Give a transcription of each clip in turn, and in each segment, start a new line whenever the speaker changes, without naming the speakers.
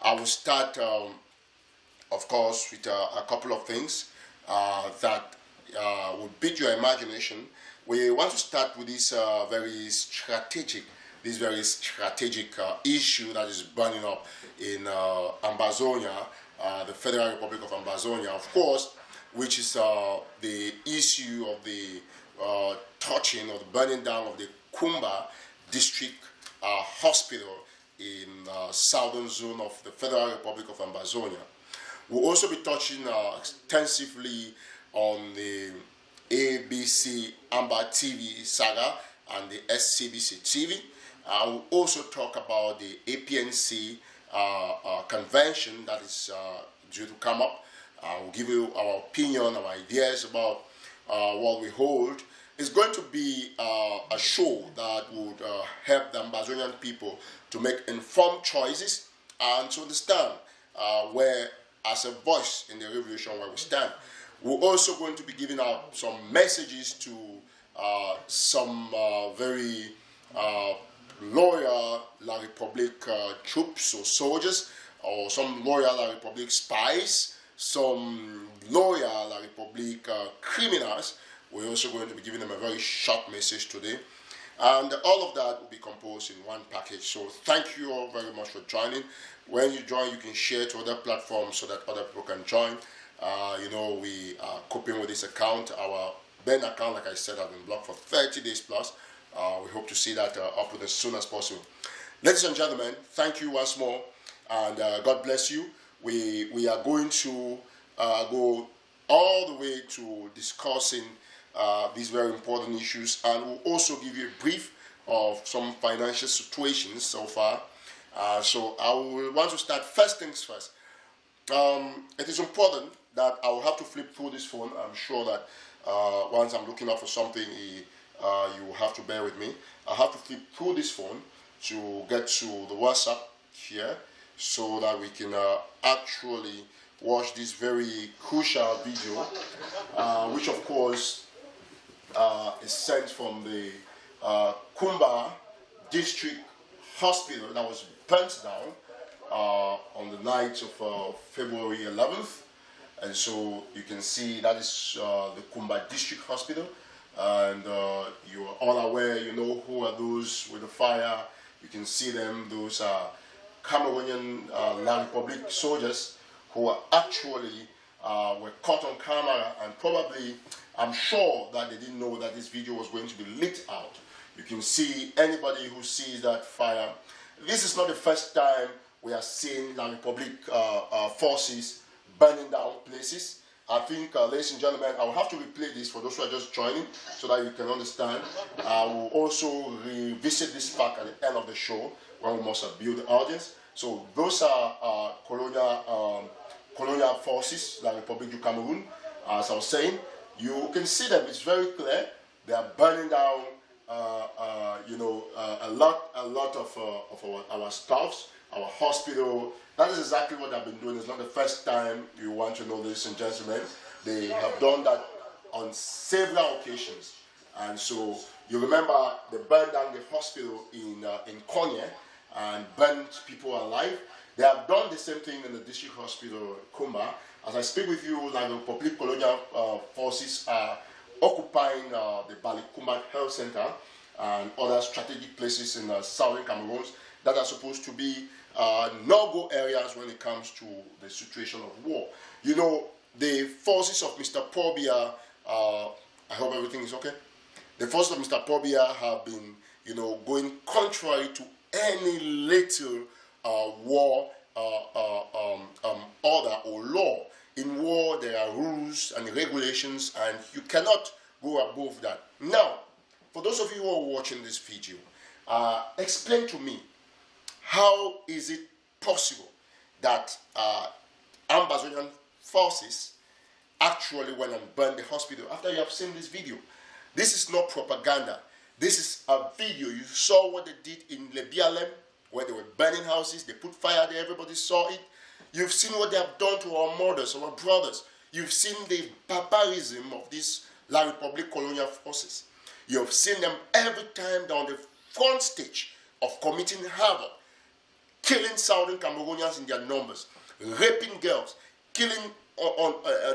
I will start, of course, with a couple of things that would beat your imagination. We want to start with this very strategic issue that is burning up in Ambazonia, the Federal Republic of Ambazonia, of course, which is the issue of the touching or the burning down of the Kumba district hospital in southern zone of the Federal Republic of Ambazonia. We'll also be touching extensively on the ABC Amba TV saga and the SCBC TV. We'll also talk about the APNC convention that is due to come up. We'll give you our opinion, our ideas about what we hold. It's going to be a show that would help the Ambazonian people to make informed choices and to understand where, as a voice in the revolution, where we stand. We're also going to be giving out some messages to some very loyal La Republique troops or soldiers, or some loyal La Republique spies, some loyal La Republique criminals. We're also going to be giving them a very short message today. And all of that will be composed in one package. So thank you all very much for joining. When you join, you can share to other platforms so that other people can join. You know, we are coping with this account. Our Ben account, like I said, has been blocked for 30 days plus. We hope to see that up as soon as possible. Ladies and gentlemen, thank you once more, and God bless you. We are going to go all the way to discussing these very important issues, and we'll also give you a brief of some financial situations so far. So I will want to start first things first. It is important that I will have to flip through this phone. I'm sure that once I'm looking up for something, you will have to bear with me. I have to flip through this phone to get to the WhatsApp here so that we can actually watch this very crucial video, which of course is sent from the Kumba district hospital that was burnt down on the night of February 11th. And so you can see that is the Kumba district hospital, and you are all aware, you know who are those with the fire. You can see them, those are Cameroonian La Republique soldiers who are actually were caught on camera, and probably, I'm sure that they didn't know that this video was going to be leaked out. You can see anybody who sees that fire. This is not the first time we are seeing La Republique forces burning down places. I think, ladies and gentlemen, I will have to replay this for those who are just joining so that you can understand. I will also revisit this fact at the end of the show when we must build the audience. So those are colonial forces, La Republique du Cameroon. As I was saying, you can see them. It's very clear. They are burning down, a lot of our staffs, our hospital. That is exactly what they've been doing. It's not the first time you want to know, ladies and gentlemen. They have done that on several occasions. And so you remember they burned down the hospital in Konya and burnt people alive. They have done the same thing in the district hospital Kumba. As I speak with you, like the Republic colonial forces are occupying the Kumba Health Center and other strategic places in southern Cameroon that are supposed to be no-go areas when it comes to the situation of war. You know, the forces of Mr. Pobia, I hope everything is okay. The forces of Mr. Pobia have been, going contrary to any little war order or law. In war, there are rules and regulations, and you cannot go above that. Now, for those of you who are watching this video, explain to me, how is it possible that Ambazonian forces actually went and burned the hospital after you have seen this video? This is not propaganda. This is a video. You saw what they did in Lebialem, where they were burning houses. They put fire there. Everybody saw it. You've seen what they have done to our mothers, our brothers. You've seen the barbarism of these La Republique colonial forces. You have seen them every time they're on the front stage of committing havoc. killing Southern Cameroonians in their numbers, raping girls, killing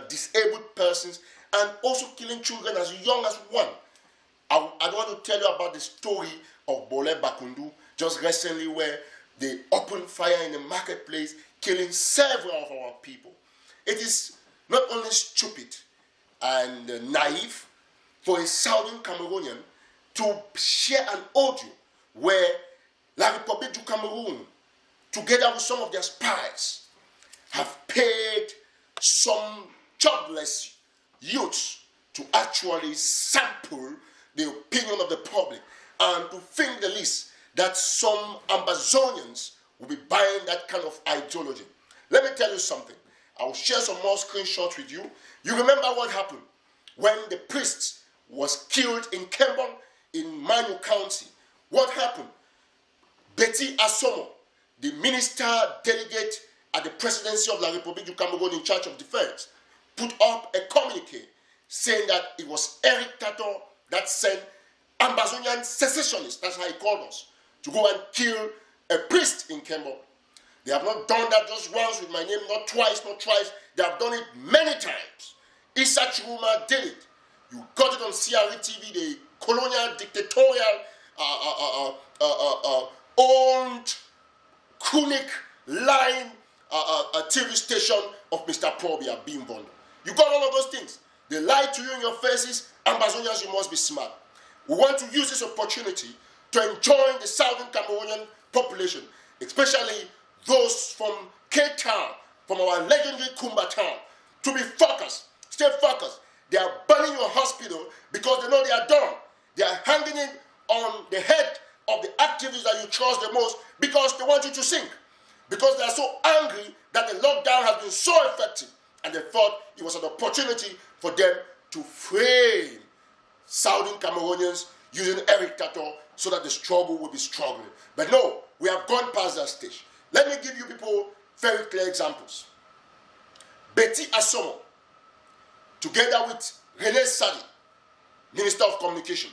disabled persons, and also killing children as young as one. I want to tell you about the story of Bole Bakundu just recently, where they opened fire in the marketplace, killing several of our people. It is not only stupid and naive for a Southern Cameroonian to share an audio where La République du Cameroon, together with some of their spies, have paid some jobless youths to actually sample the opinion of the public and to think the least that some Ambazonians will be buying that kind of ideology. Let me tell you something. I will share some more screenshots with you. You remember what happened when the priest was killed in Kumba in Manu County. What happened? Betty Asomo, the minister delegate at the presidency of La République du Cameroon in charge of defense, put up a communique saying that it was Eric TATAW that sent Ambazonian secessionists, that's how he called us, to go and kill a priest in Kumba. They have not done that just once with my name, not twice, not thrice. They have done it many times. Issa Chiruma did it. You got it on CRE TV, the colonial, dictatorial, old, chronic line TV station of Mr. Probia, Beam Bond. You got all of those things. They lie to you in your faces. Ambazonians, you must be smart. We want to use this opportunity to enjoin the Southern Cameroonian population, especially those from K-Town, from our legendary Kumba town, to be focused, stay focused. They are burning your hospital because they know they are done. They are hanging it on the head of the activists that you trust the most because they want you to sink. Because they are so angry that the lockdown has been so effective, and they thought it was an opportunity for them to frame Southern Cameroonians using Eric TATAW so that the struggle will be struggling. But no, we have gone past that stage. Let me give you people very clear examples. Betty Asomo, together with René Sadi, Minister of Communication,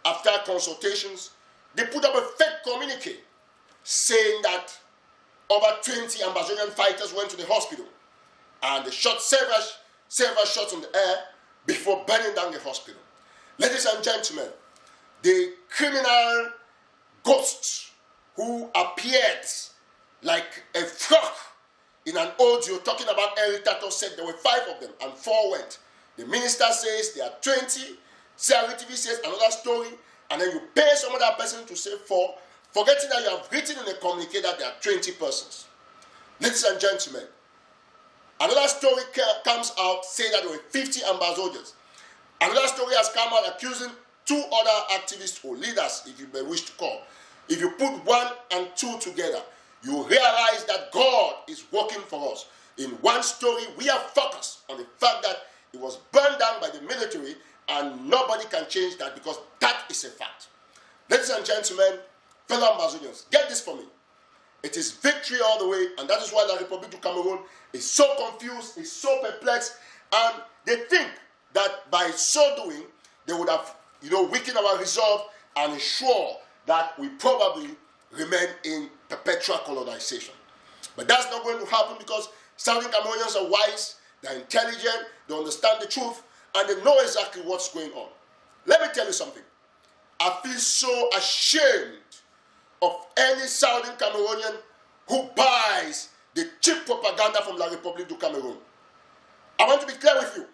after consultations, they put up a fake communique saying that over 20 Ambazonian fighters went to the hospital and they shot several shots in the air before burning down the hospital. Ladies and gentlemen, the criminal ghosts who appeared like a frog in an audio talking about Eric TATAW said there were 5 of them and 4 went. The minister says there are 20, CRE TV says another story, and then you pay some other person to say 4, forgetting that you have written in a communique that there are 20 persons. Ladies and gentlemen, another story comes out saying that there were 50 Ambazonians. Another story has come out accusing 2 other activists or leaders, if you may wish to call. If you put 1 and 2 together, you realize that God is working for us. In one story, we are focused on the fact that it was burned down by the military and nobody can change that because that is a fact. Ladies and gentlemen, fellow Ambazonians, get this for me. It is victory all the way, and that is why La République du Cameroon is so confused, is so perplexed, and they think that by so doing, they would have, weakened our resolve and ensure that we probably remain in perpetual colonization. But that's not going to happen because Southern Cameroonians are wise, they're intelligent, they understand the truth, and they know exactly what's going on. Let me tell you something. I feel so ashamed of any Southern Cameroonian who buys the cheap propaganda from La République du Cameroon. I want to be clear with you.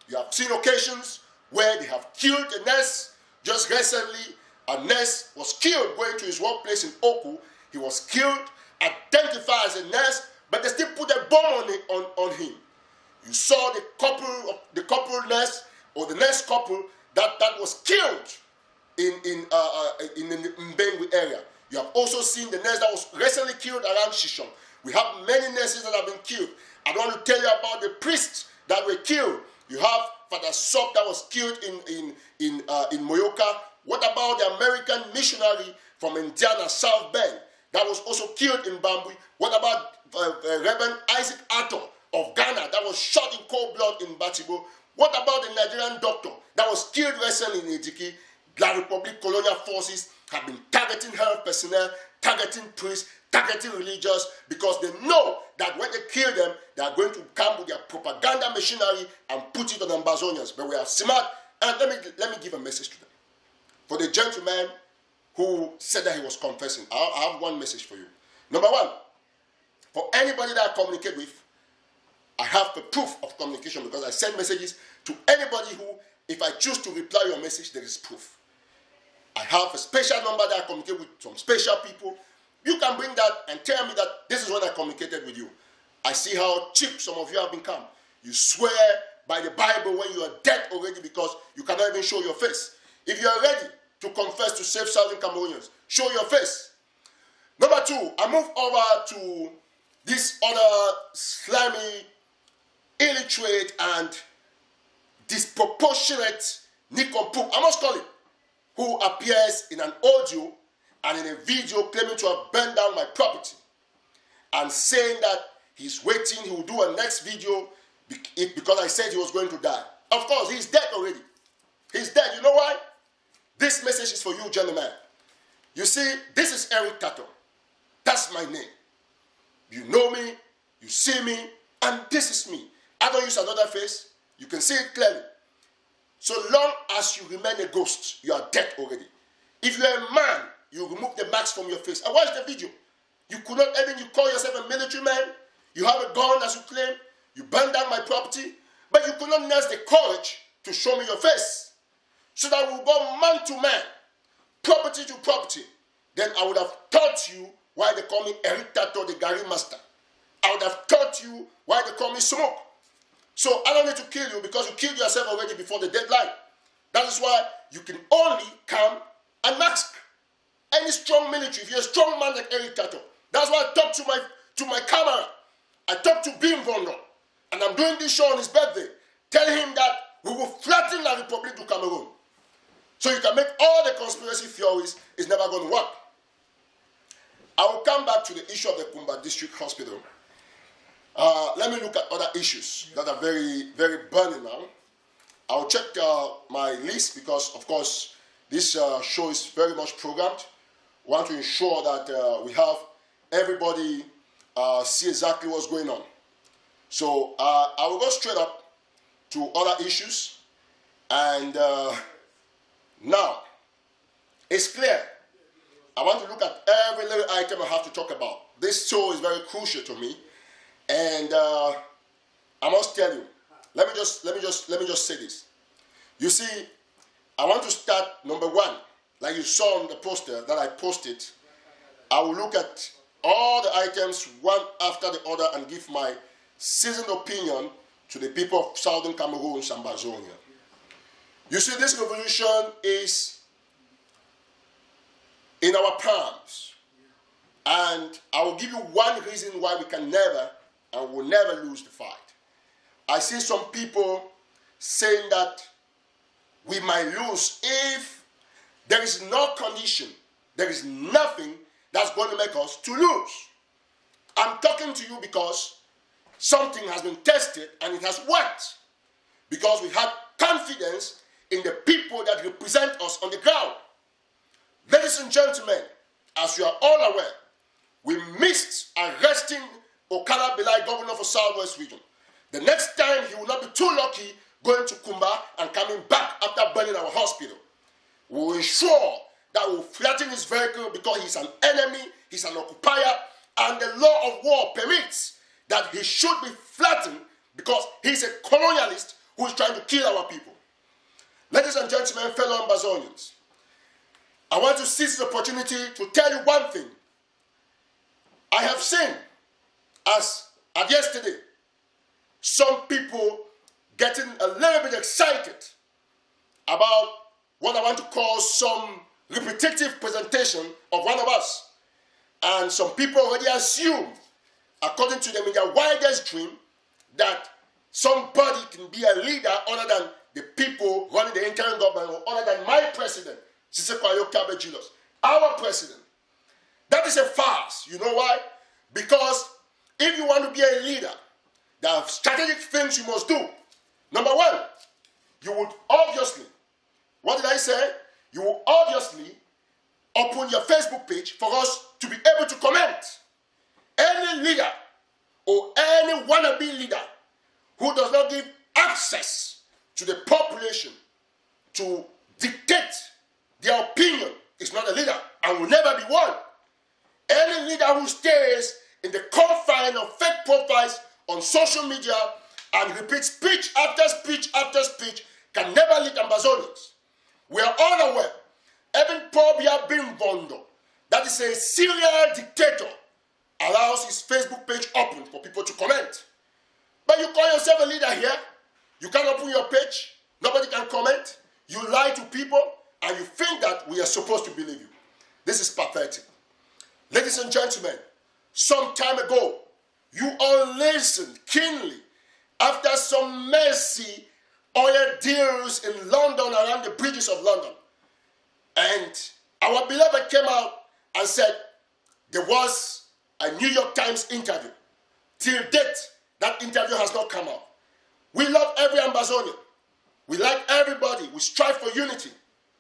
You have seen occasions where they have killed a nurse. Just recently, a nurse was killed going to his workplace in Oku. He was killed, identified as a nurse, but they still put a bomb on him. You saw the couple nurse, or the nurse couple that was killed in the Mbengu area. You have also seen the nurse that was recently killed around Shishon. We have many nurses that have been killed. I don't want to tell you about the priests that were killed. You have Father Sop that was killed in Moyoka. What about the American missionary from Indiana, South Bend, that was also killed in Bambui? What about Reverend Isaac Atto of Ghana that was shot in cold blood in Batibo? What about the Nigerian doctor that was killed recently in Ediki? La Republic colonial forces have been targeting health personnel, targeting priests, targeting religious, because they know that when they kill them, they are going to come with their propaganda machinery and put it on the Ambazonians. But we are smart, and let me give a message to them. For the gentleman who said that he was confessing, I have one message for you. Number one, for anybody that I communicate with, I have the proof of communication, because I send messages to anybody who, if I choose to reply your message, there is proof. I have a special number that I communicate with some special people. You can bring that and tell me that this is when I communicated with you. I see how cheap some of you have become. You swear by the Bible when you are dead already because you cannot even show your face. If you are ready to confess to save Southern Cameroonians, show your face. Number two, I move over to this other slimy, illiterate, and disproportionate nincompoop, I must call it, who appears in an audio and in a video claiming to have burned down my property and saying that he's waiting, he will do a next video because I said he was going to die. Of course, he's dead already. He's dead. You know why? This message is for you, gentlemen. You see, this is Eric TATAW. That's my name. You know me, you see me, and this is me. I don't use another face. You can see it clearly. So long as you remain a ghost, you are dead already. If you are a man, you remove the marks from your face. I watched the video. You could not even, you call yourself a military man. You have a gun as you claim. You burn down my property. But you could not nurse the courage to show me your face. So that we will go man to man, property to property. Then I would have taught you why they call me Eric TATAW, the Gary Master. I would have taught you why they call me Smoke. So I don't need to kill you because you killed yourself already before the deadline. That is why you can only come and mask. Any strong military, if you're a strong man like Eric TATAW, that's why I talk to my camera. I talk to Bim Vondo, and I'm doing this show on his birthday, telling him that we will flatten La Republic du Cameroon. So you can make all the conspiracy theories, it's never going to work. I will come back to the issue of the Kumba District Hospital. Let me look at other issues that are very, very burning now. I'll check my list because, of course, this show is very much programmed. We want to ensure that we have everybody see exactly what's going on. So I will go straight up to other issues. And now, it's clear. I want to look at every little item I have to talk about. This show is very crucial to me. And I must tell you, let me just say this. You see, I want to start number one, like you saw on the poster that I posted. I will look at all the items one after the other and give my seasoned opinion to the people of Southern Cameroon, Ambazonia. You see, this revolution is in our palms. And I will give you one reason why we can never and will never lose the fight. I see some people saying that we might lose if there is no condition, there is nothing that's going to make us to lose. I'm talking to you because something has been tested and it has worked. Because we have confidence in the people that represent us on the ground. Ladies and gentlemen, as you are all aware, we missed arresting Okala Belai, governor for Southwest region. The next time he will not be too lucky going to Kumba and coming back after burning our hospital. We will ensure that we will flatten his vehicle because he's an enemy, he's an occupier, and the law of war permits that he should be flattened because he's a colonialist who is trying to kill our people. Ladies and gentlemen, fellow Ambazonians, I want to seize the opportunity to tell you one thing. I have seen, as of yesterday, some people getting a little bit excited about what I want to call some repetitive presentation of one of us. And some people already assume, according to them in their wildest dream, that somebody can be a leader other than the people running the interim government or other than my president, Sisekwayo Kabejilos, our president. That is a farce. You know why? Because if you want to be a leader, there are strategic things you must do. Number one, you would obviously, what did I say? you will obviously open your Facebook page for us to be able to comment. Any leader or any wannabe leader who does not give access to the population to dictate their opinion is not a leader and will never be one. Any leader who stays in the confine of fake profiles on social media and repeats speech after speech after speech can never lead Ambazonians. We are all aware, even Pobia Bimbondo, that is a serial dictator, allows his Facebook page open for people to comment. But you call yourself a leader here, you can't open your page, nobody can comment, you lie to people, and you think that we are supposed to believe you. This is pathetic. Ladies and gentlemen, some time ago, you all listened keenly after some messy oil deals in London, around the bridges of London. And our beloved came out and said there was a New York Times interview. Till date, that interview has not come out. We love every Ambazonian. We like everybody. We strive for unity.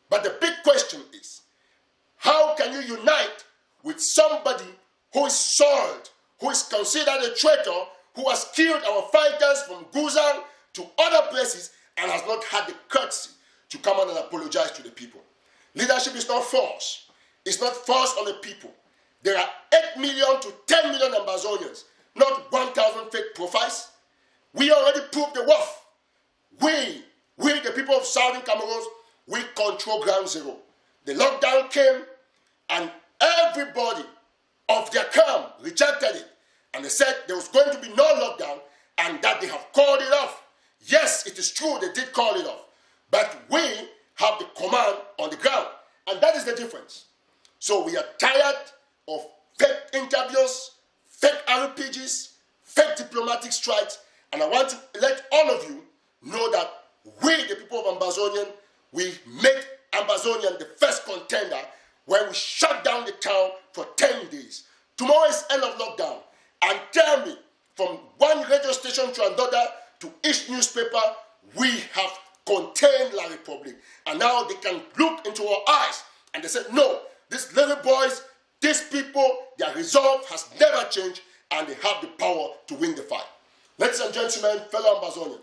But the big question is, how can you unite with somebody who is soiled, who is considered a traitor, who has killed our fighters from Guzan to other places and has not had the courtesy to come out and apologize to the people? Leadership is not forced. It's not forced on the people. There are 8 million to 10 million Ambazonians, not 1,000 fake profiles. We already proved the worth. We, the people of Southern Cameroon, we control ground zero. The lockdown came and everybody of their camp rejected it. And they said there was going to be no lockdown and that they have called it off. Yes, it is true, they did call it off. But we have the command on the ground. And that is the difference. So we are tired of fake interviews, fake RPGs, fake diplomatic strikes. And I want to let all of you know that we, the people of Ambazonian, we made Ambazonian the first contender when we shut down the town for 10 days. Tomorrow is end of lockdown. And tell me, from one radio station to another, to each newspaper, we have contained La Republic. And now they can look into our eyes and they say, no, these little boys, these people, their resolve has never changed and they have the power to win the fight. Ladies and gentlemen, fellow Ambazonian,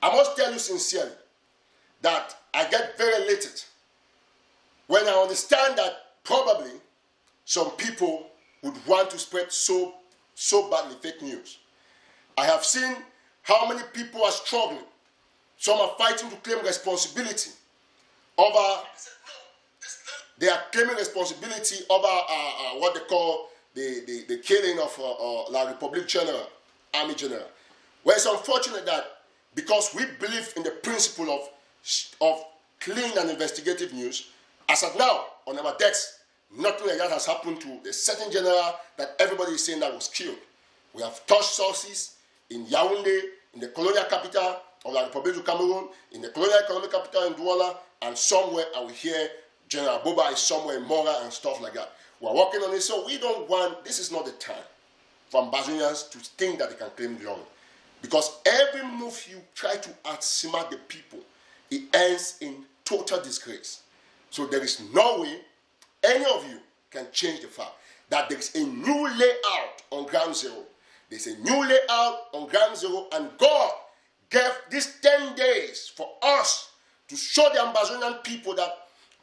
I must tell you sincerely that I get very elated when I understand that probably some people would want to spread so badly fake news. I have seen how many people are struggling. Some are fighting to claim responsibility over, they are claiming responsibility over what they call the killing of La Republique General, Army General. Well, it's unfortunate that because we believe in the principle of clean and investigative news, as of now, on our decks, nothing like that has happened to a certain general that everybody is saying that was killed. We have touched sources in Yaoundé, in the colonial capital of the Republic of Cameroon, in the colonial economic capital in Douala, and somewhere I will hear General Boba is somewhere in Mora and stuff like that. We're working on it, so we don't want, this is not the time for Ambazonians to think that they can claim glory. Because every move you try to outsmart the people, it ends in total disgrace. So there is no way any of you can change the fact that there is a new layout on ground zero. There's a new layout on ground zero, and God gave these 10 days for us to show the Ambazonian people that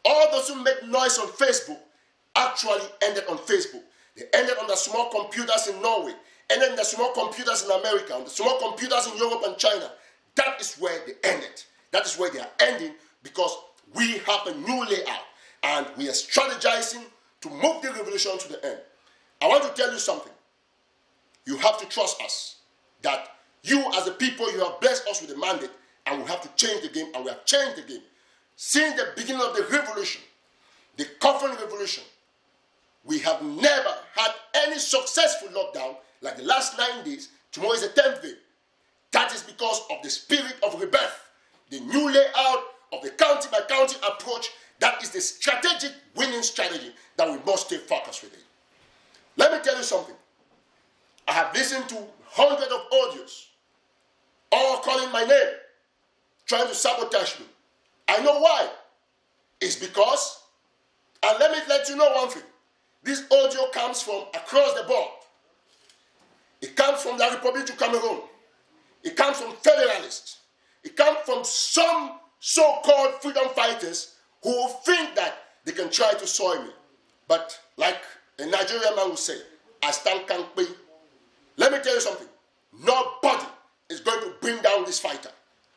all those who made noise on Facebook actually ended on Facebook. They ended on the small computers in Norway, ended on the small computers in America, on the small computers in Europe and China. That is where they ended. That is where they are ending, because we have a new layout and we are strategizing to move the revolution to the end. I want to tell you something. You have to trust us that you as a people, you have blessed us with a mandate and we have to change the game, and we have changed the game. Since the beginning of the revolution, the coffin revolution, we have never had any successful lockdown like the last 9 days. Tomorrow is the 10th day. That is because of the spirit of rebirth, the new layout of the county by county approach. That is the strategic winning strategy that we must stay focused with it. Let me tell you something. I have listened to hundreds of audios, all calling my name, trying to sabotage me. I know why. is because, and let me let you know one thing, this audio comes from across the board. It comes from the Republic of Cameroon. It comes from federalists. It comes from some so-called freedom fighters who think that they can try to soil me. But like a Nigerian man will say, I stand can't pay. Let me tell you something. Nobody is going to bring down this fighter.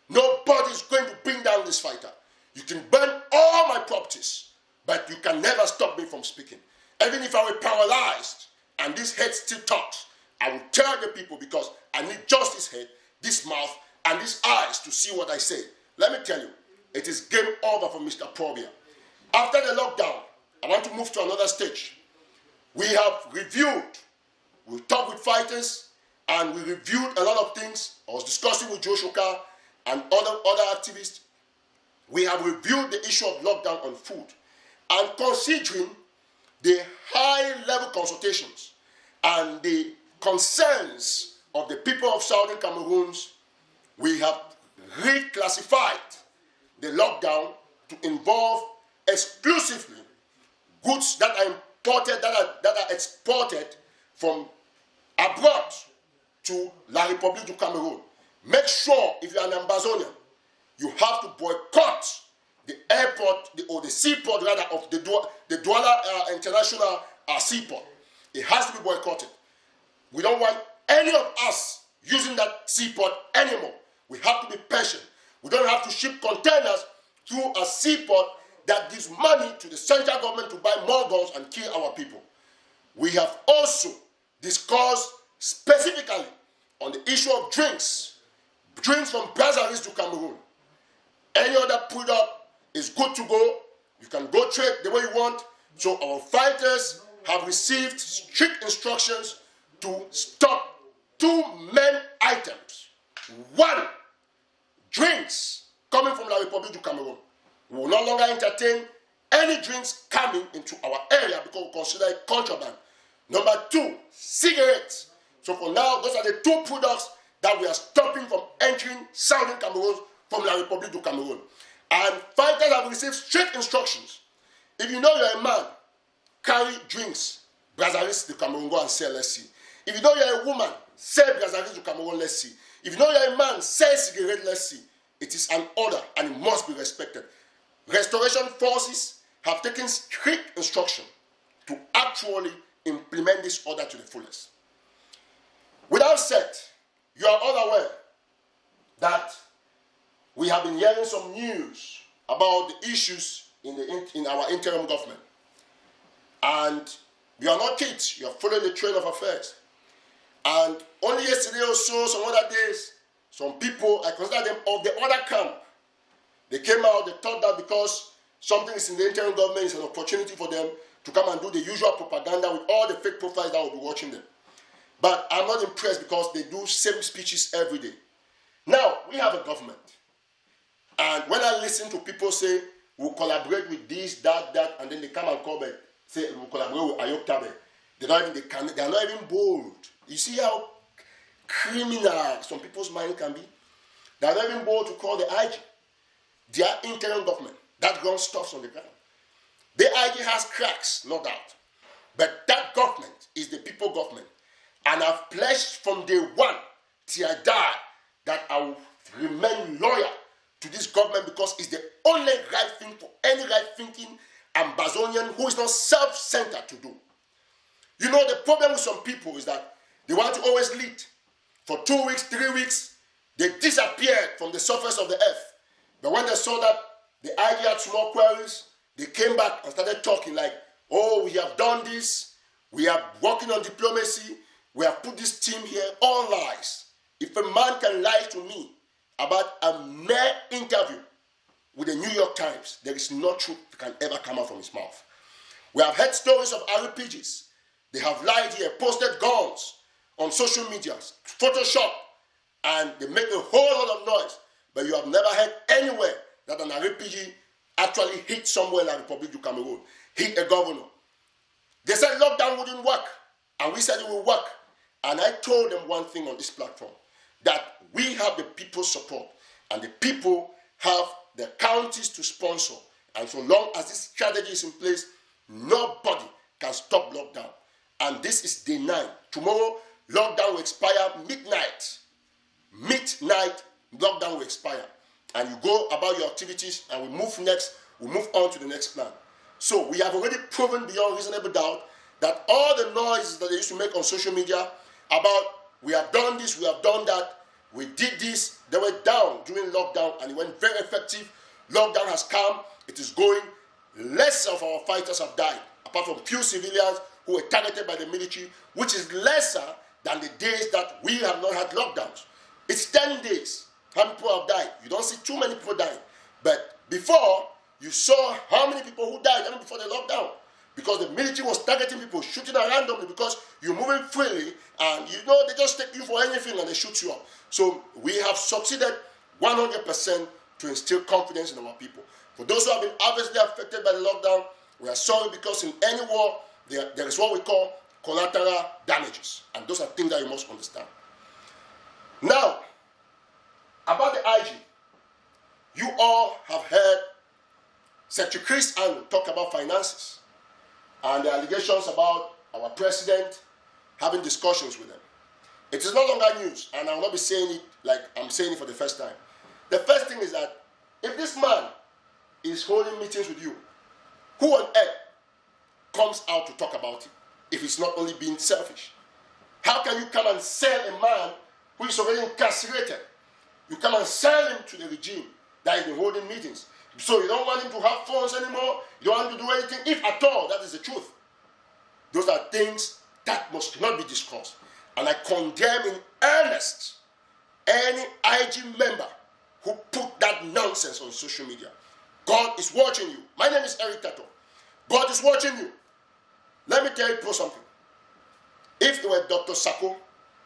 Nobody is going to bring down this fighter. You can burn all my properties, but you can never stop me from speaking. Even if I were paralyzed and this head still talks, I will tell the people because I need just this head, this mouth, and these eyes to see what I say. Let me tell you, it is game over for Mr. Probia. After the lockdown, I want to move to another stage. We have reviewed, we talked with fighters, and we reviewed a lot of things. I was discussing with Joe Shoka and other activists. We have reviewed the issue of lockdown on food. And considering the high-level consultations and the concerns of the people of Southern Cameroons, we have reclassified the lockdown to involve exclusively goods that are imported, that are exported from abroad to La République du Cameroon. Make sure, if you're an Ambazonian, you have to boycott the airport, or the seaport rather, of the Douala International Seaport. It has to be boycotted. We don't want any of us using that seaport anymore. We have to be patient. We don't have to ship containers through a seaport that gives money to the central government to buy more guns and kill our people. We have also discussed specifically on the issue of drinks from Brazzaville to Cameroon. Any other product is good to go. You can go trade the way you want. So our fighters have received strict instructions to stop two main items. One, drinks coming from La République du Cameroon. We will no longer entertain any drinks coming into our area because we consider it contraband. Number two, cigarettes. So for now, those are the two products that we are stopping from entering Southern Cameroon from La République du Cameroon. And fighters have received strict instructions. If you know you're a man, carry drinks, Brazzaville to Cameroon, go and sell, let's see. If you know you're a woman, sell Brazzaville to Cameroon, let's see. If you know you're a man, sell cigarette, let's see. It is an order and it must be respected. Restoration forces have taken strict instruction to actually implement this order to the fullest. With that said, you are all aware that we have been hearing some news about the issues in our interim government. And you are not kids, you are following the train of affairs. And only yesterday or so, some other days, some people, I consider them of the other camp, they came out, they thought that because something is in the interim government, it's an opportunity for them to come and do the usual propaganda with all the fake profiles that will be watching them. But I'm not impressed because they do same speeches every day. Now, we have a government. And when I listen to people say, we'll collaborate with this, that, and then they come and call me, say, we'll collaborate with Ayok Tabe. They are not even bold. You see how criminal some people's mind can be? They are not even bold to call the IG. Their interim government, that ground stuffs on the ground. The IG has cracks, no doubt. But that government is the people government. And I've pledged from day one till I die that I will remain loyal to this government because it's the only right thing for any right-thinking Ambazonian who is not self-centered to do. You know, the problem with some people is that they want to always lead. For 2 weeks, 3 weeks, they disappeared from the surface of the earth. But when they saw that the IG had small queries, they came back and started talking like, oh, we have done this, we are working on diplomacy, we have put this team here, all lies. If a man can lie to me about a mere interview with the New York Times, there is no truth that can ever come out from his mouth. We have heard stories of RPGs. They have lied here, posted guns on social media, Photoshop, and they make a whole lot of noise. But you have never heard anywhere that an RPG actually hit somewhere like Republic of Cameroon, hit a governor. They said lockdown wouldn't work, and we said it will work. And I told them one thing on this platform, that we have the people's support, and the people have the counties to sponsor, And so long as this strategy is in place, nobody can stop lockdown. And this is day 9. Tomorrow, lockdown will expire midnight. Midnight, lockdown will expire. And you go about your activities, and we move on to the next plan. So we have already proven beyond reasonable doubt that all the noises that they used to make on social media about we have done this, we have done that, we did this, they were down during lockdown, and it went very effective. Lockdown has come, it is going. Less of our fighters have died, apart from few civilians who were targeted by the military, which is lesser than the days that we have not had lockdowns. It's 10 days. How many people have died? You don't see too many people dying. But before, you saw how many people who died even before the lockdown. Because the military was targeting people, shooting at randomly, because you're moving freely, and they just take you for anything and they shoot you up. So we have succeeded 100% to instill confidence in our people. For those who have been obviously affected by the lockdown, we are sorry, because in any war, there is what we call collateral damages. And those are things that you must understand. Now, about the IG, you all have heard Secretary Chris Anu talk about finances and the allegations about our president having discussions with them. It is no longer news, and I will not be saying it like I'm saying it for the first time. The first thing is that if this man is holding meetings with you, who on earth comes out to talk about it if it's not only being selfish? How can you come and sell a man who is already incarcerated? You come and sell him to the regime that has been holding meetings. So you don't want him to have phones anymore. You don't want him to do anything, if at all. That is the truth. Those are things that must not be discussed. And I condemn in earnest any IG member who put that nonsense on social media. God is watching you. My name is Eric TATAW. God is watching you. Let me tell you something. If it were Dr. Sako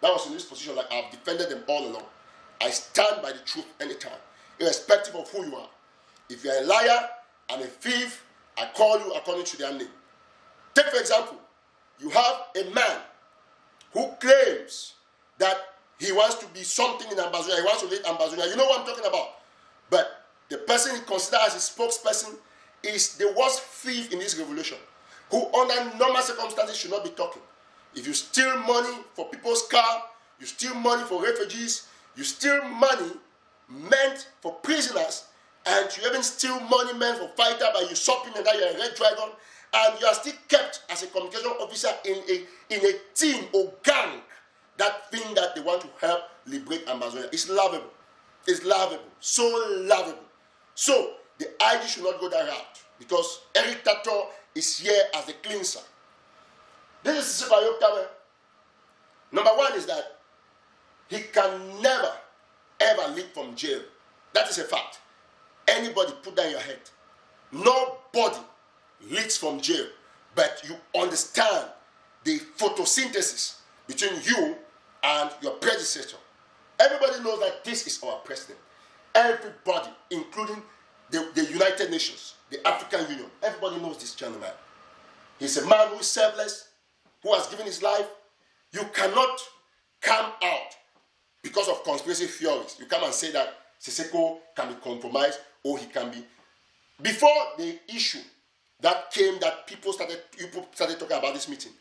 that was in this position, like I've defended them all along, I stand by the truth anytime, irrespective of who you are. If you're a liar and a thief, I call you according to their name. Take, for example, you have a man who claims that he wants to be something in Ambazonia. He wants to lead Ambazonia. You know what I'm talking about. But the person he considers as his spokesperson is the worst thief in this revolution, who under normal circumstances should not be talking. If you steal money for people's car, you steal money for refugees, you steal money meant for prisoners, and you even steal money meant for fighter by usurping that you're a Red Dragon, and you are still kept as a communication officer in a team or gang, that thing that they want to help liberate Ambazonia. It's laughable. It's laughable. So laughable. So the IG should not go that route, because Eric TATAW is here as the cleanser. This is Sibayokame. Number one is that he can never, ever leave from jail. That is a fact. Anybody put that in your head. Nobody leads from jail. But you understand the photosynthesis between you and your predecessor. Everybody knows that this is our president. Everybody, including the United Nations, the African Union, everybody knows this gentleman. He's a man who is selfless, who has given his life. You cannot come out because of conspiracy theories. You come and say that Siseko can be compromised, or he can be. Before the issue that came, that people started talking about this meeting,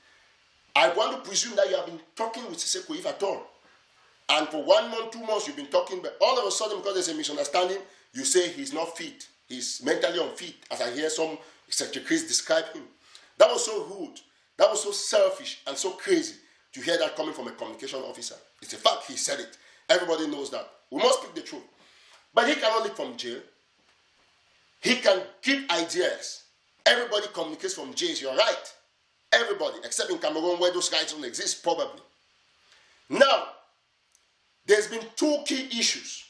I want to presume that you have been talking with Siseko, if at all. And for 1 month, 2 months, you've been talking, but all of a sudden, because there's a misunderstanding, you say he's not fit. He's mentally unfit, as I hear some Secretary Chris describe him. That was so rude. That was so selfish and so crazy to hear that coming from a communication officer. It's a fact, he said it. Everybody knows that. We must speak the truth. But he cannot live from jail. He can give ideas. Everybody communicates from jails, you're right. Everybody, except in Cameroon where those rights don't exist, probably. Now, there's been 2 key issues,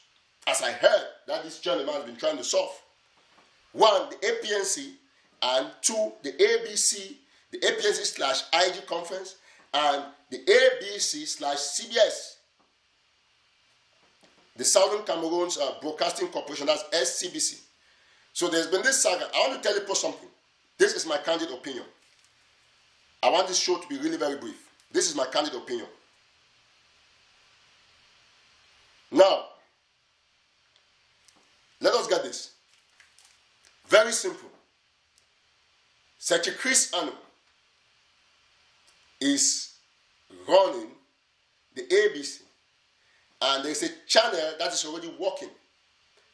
as I heard, that this gentleman has been trying to solve. 1, the APNC, and 2, the ABC, the APNC/IG conference, and the ABC/CBS, the Southern Cameroon's Broadcasting Corporation, that's SCBC. So there's been this saga. I want to tell you something. This is my candid opinion. I want this show to be really very brief. This is my candid opinion. Now, let us get this. Very very simple. Secretary Chris Anu is running the ABC, and there's a channel that is already working,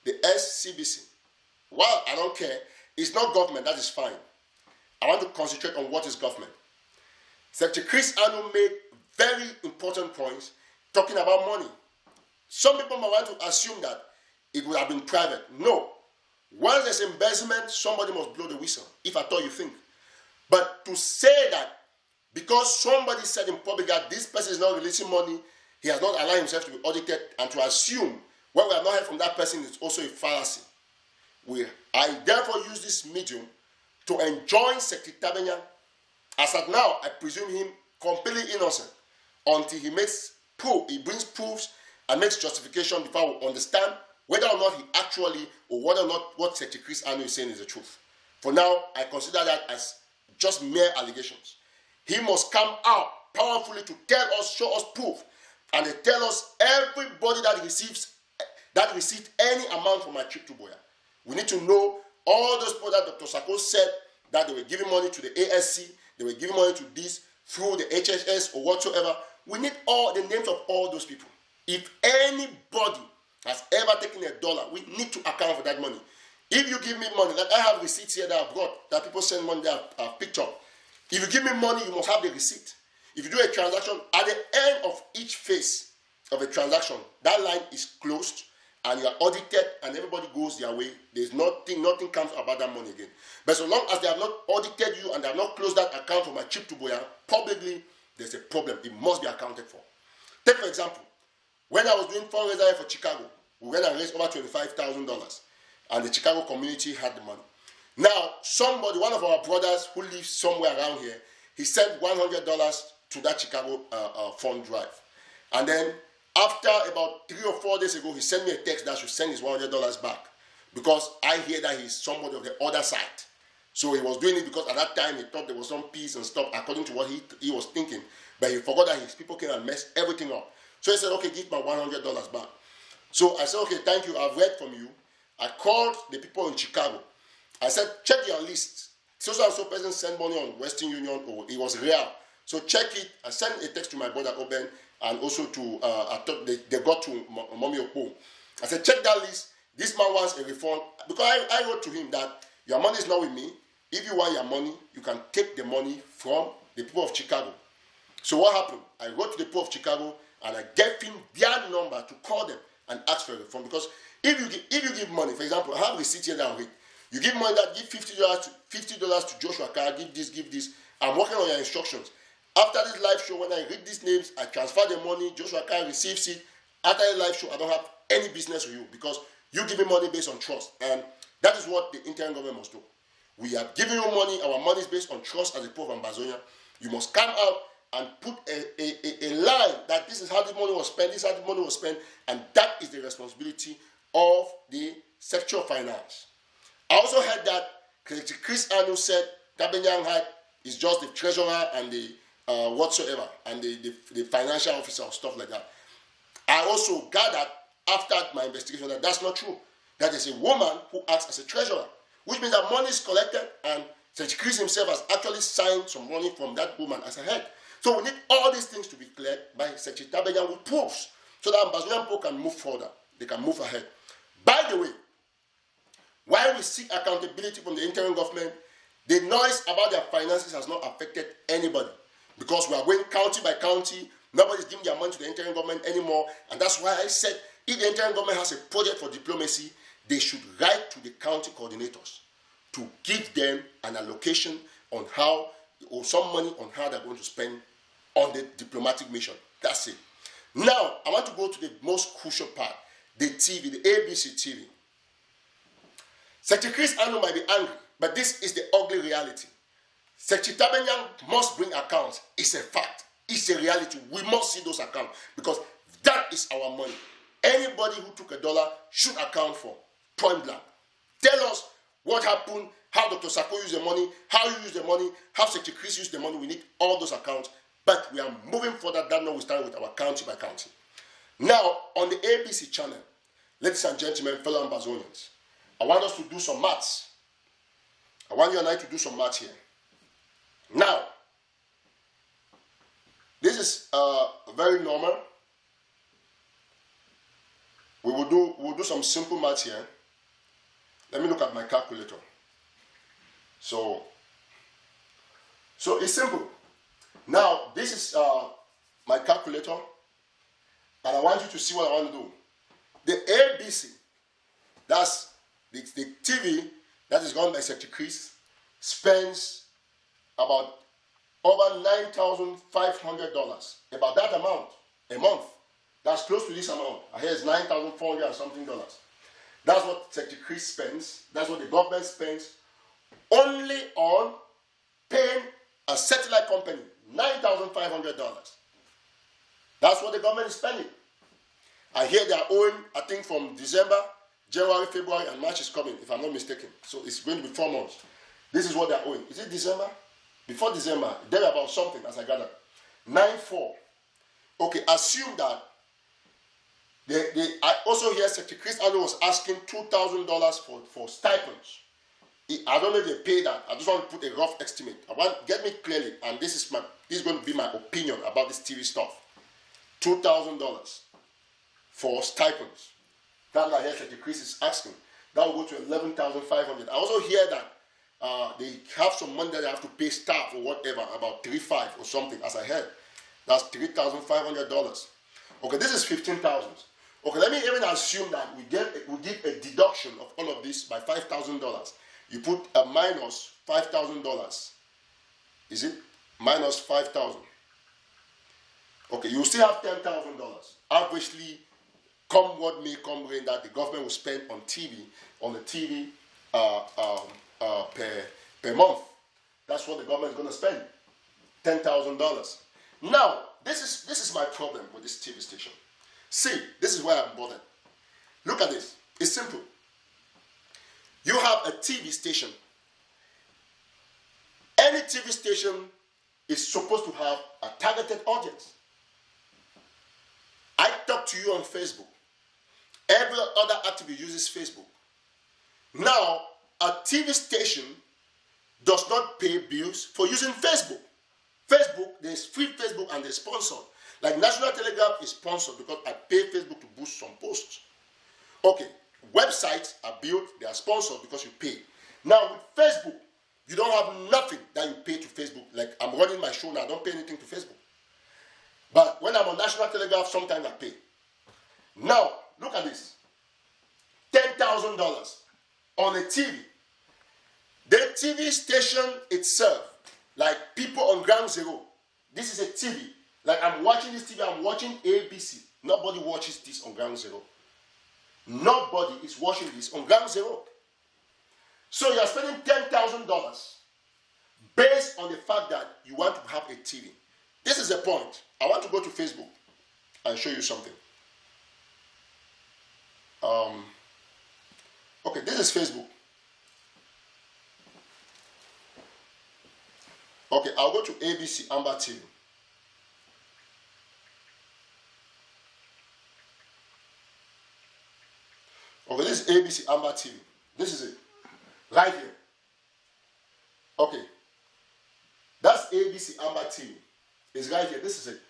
the SCBC. Well, I don't care. It's not government, that is fine. I want to concentrate on what is government. Secretary Chris Anu made very important points talking about money. Some people might want to assume that it would have been private. No. Once there's embezzlement, somebody must blow the whistle, if at all you think. But to say that because somebody said in public that this person is not releasing money, he has not allowed himself to be audited, and to assume what we have not heard from that person is also a fallacy. I therefore use this medium to enjoin Secretary Tabenya. As at now, I presume him completely innocent until he brings proofs and makes justification before we understand whether or not he actually, or whether or not what Secretary Chris Anu is saying is the truth. For now, I consider that as just mere allegations. He must come out powerfully to tell us, show us proof, and they tell us everybody that received any amount from my trip to Boya. We need to know all those people that Dr. Sako said that they were giving money to the ASC, they were giving money to this through the HHS or whatsoever. We need all the names of all those people. If anybody has ever taken $1, we need to account for that money. If you give me money, like I have receipts here that I've got, that people send money that I've picked up. If you give me money, you must have the receipt. If you do a transaction, at the end of each phase of a transaction, that line is closed and you are audited and everybody goes their way. There's nothing comes about that money again. But so long as they have not audited you and they have not closed that account for my trip to Boya, publicly, there's a problem. It must be accounted for. Take for example, when I was doing fundraiser for Chicago, we went and raised over $25,000 and the Chicago community had the money. Now, one of our brothers who lives somewhere around here, he sent $100 to that Chicago fund drive. And then after about 3 or 4 days ago, he sent me a text that I should send his $100 back because I hear that he's somebody of the other side. So he was doing it because at that time he thought there was some peace and stuff according to what he was thinking. But he forgot that his people came and messed everything up. So he said, okay, give my $100 back. So I said, okay, thank you. I've read from you. I called the people in Chicago. I said, check your list. So-and-so person sent money on Western Union, or it was real. So check it. I sent a text to my brother Oben, and also to, I thought they got to Mommy Okpo. I said, check that list. This man wants a refund. Because I wrote to him that your money is not with me. If you want your money, you can take the money from the people of Chicago. So what happened? I wrote to the people of Chicago, and I gave him their number to call them and ask for a refund. Because if you give money, for example, I have a receipt here that I read. You give money that give $50 to Joshua Carr, give this. I'm working on your instructions. After this live show, when I read these names, I transfer the money, Joshua Carr receives it. After the live show, I don't have any business with you because you give me money based on trust. And that is what the interim government must do. We are giving you money, our money is based on trust as a people of Ambazonian. You must come out and put a line that this is how the money was spent, this is how the money was spent, and that is the responsibility of the Secretary of Finance. I also heard that Chris Anu said Tabenyang is just the treasurer and the whatsoever, and the financial officer or stuff like that. I also gathered after my investigation that that's not true. That is a woman who acts as a treasurer, which means that money is collected and Secretary Chris himself has actually signed some money from that woman as a head. So we need all these things to be cleared by Secretary Tabenyang with proofs so that Ambazonian people can move further. They can move ahead. By the way, while we seek accountability from the interim government, the noise about their finances has not affected anybody because we are going county by county. Nobody's giving their money to the interim government anymore. And that's why I said if the interim government has a project for diplomacy, they should write to the county coordinators to give them an allocation on how, or some money on how they're going to spend on the diplomatic mission. That's it. Now, I want to go to the most crucial part, the TV, the ABC TV. Secretary Chris Anu might be angry, but this is the ugly reality. Secretary Tabenyang must bring accounts. It's a fact. It's a reality. We must see those accounts because that is our money. Anybody who took $1 should account for. Point blank. Tell us what happened, how Dr. Sako used the money, how you used the money, how Secretary Chris used the money. We need all those accounts. But we are moving further than we start with our county by county. Now, on the ABC channel, ladies and gentlemen, fellow Ambazonians, I want us to do some maths. I want you and I to do some math here. Now, this is very normal. We'll do some simple math here. Let me look at my calculator. So it's simple. Now, this is my calculator, and I want you to see what I want to do. The ABC, that's the TV that is run by Secretary Chris, spends about over $9,500, about that amount a month. That's close to this amount. I hear it's $9,400 and something dollars. That's what Secretary Chris spends. That's what the government spends only on paying a satellite company $9,500. That's what the government is spending. I hear they are owing, I think from December, January, February, and March is coming, if I'm not mistaken. So it's going to be 4 months. This is what they are owing. Is it December? Before December, they're about something, as I gather. 9,400. Okay, assume that. I also hear Secretary Chris Allen was asking $2,000 for stipends. I don't know if they pay that. I just want to put a rough estimate. Get me clearly, and this is going to be my opinion about this TV stuff. $2,000 for stipends. That's what I hear Secretary Chris is asking. That will go to $11,500. I also hear that they have some money that they have to pay staff or whatever, about $3,500 or something, as I heard. That's $3,500. Okay, this is $15,000. Okay, let me even assume that we give a deduction of all of this by $5,000. You put a minus $5,000. Is it minus 5,000? Okay, you still have $10,000. Obviously, come what may, come rain, that the government will spend on the TV per month. That's what the government is going to spend, $10,000. Now, this is my problem with this TV station. See, this is why I'm bothered. Look at this. It's simple. You have a TV station. Any TV station is supposed to have a targeted audience. I talk to you on Facebook. Every other activity uses Facebook. Now, a TV station does not pay bills for using Facebook. Facebook, there's free Facebook and they're sponsored. Like National Telegraph is sponsored because I pay Facebook to boost some posts. Okay, websites are built, they are sponsored because you pay. Now with Facebook, you don't have nothing that you pay to Facebook. Like I'm running my show now, I don't pay anything to Facebook. But when I'm on National Telegraph, sometimes I pay. Now, look at this. $10,000 on a TV. The TV station itself, like people on Ground Zero, this is a TV. Like I'm watching this TV, I'm watching ABC. Nobody watches this on Ground Zero. Nobody is watching this on Ground Zero. So you're spending $10,000 based on the fact that you want to have a TV. This is the point. I want to go to Facebook and show you something. Okay, this is Facebook. Okay, I'll go to ABC Amber TV. Okay, this is ABC Amber TV. This is it. Right here. Okay. That's ABC Amber TV. It's right here. This is it.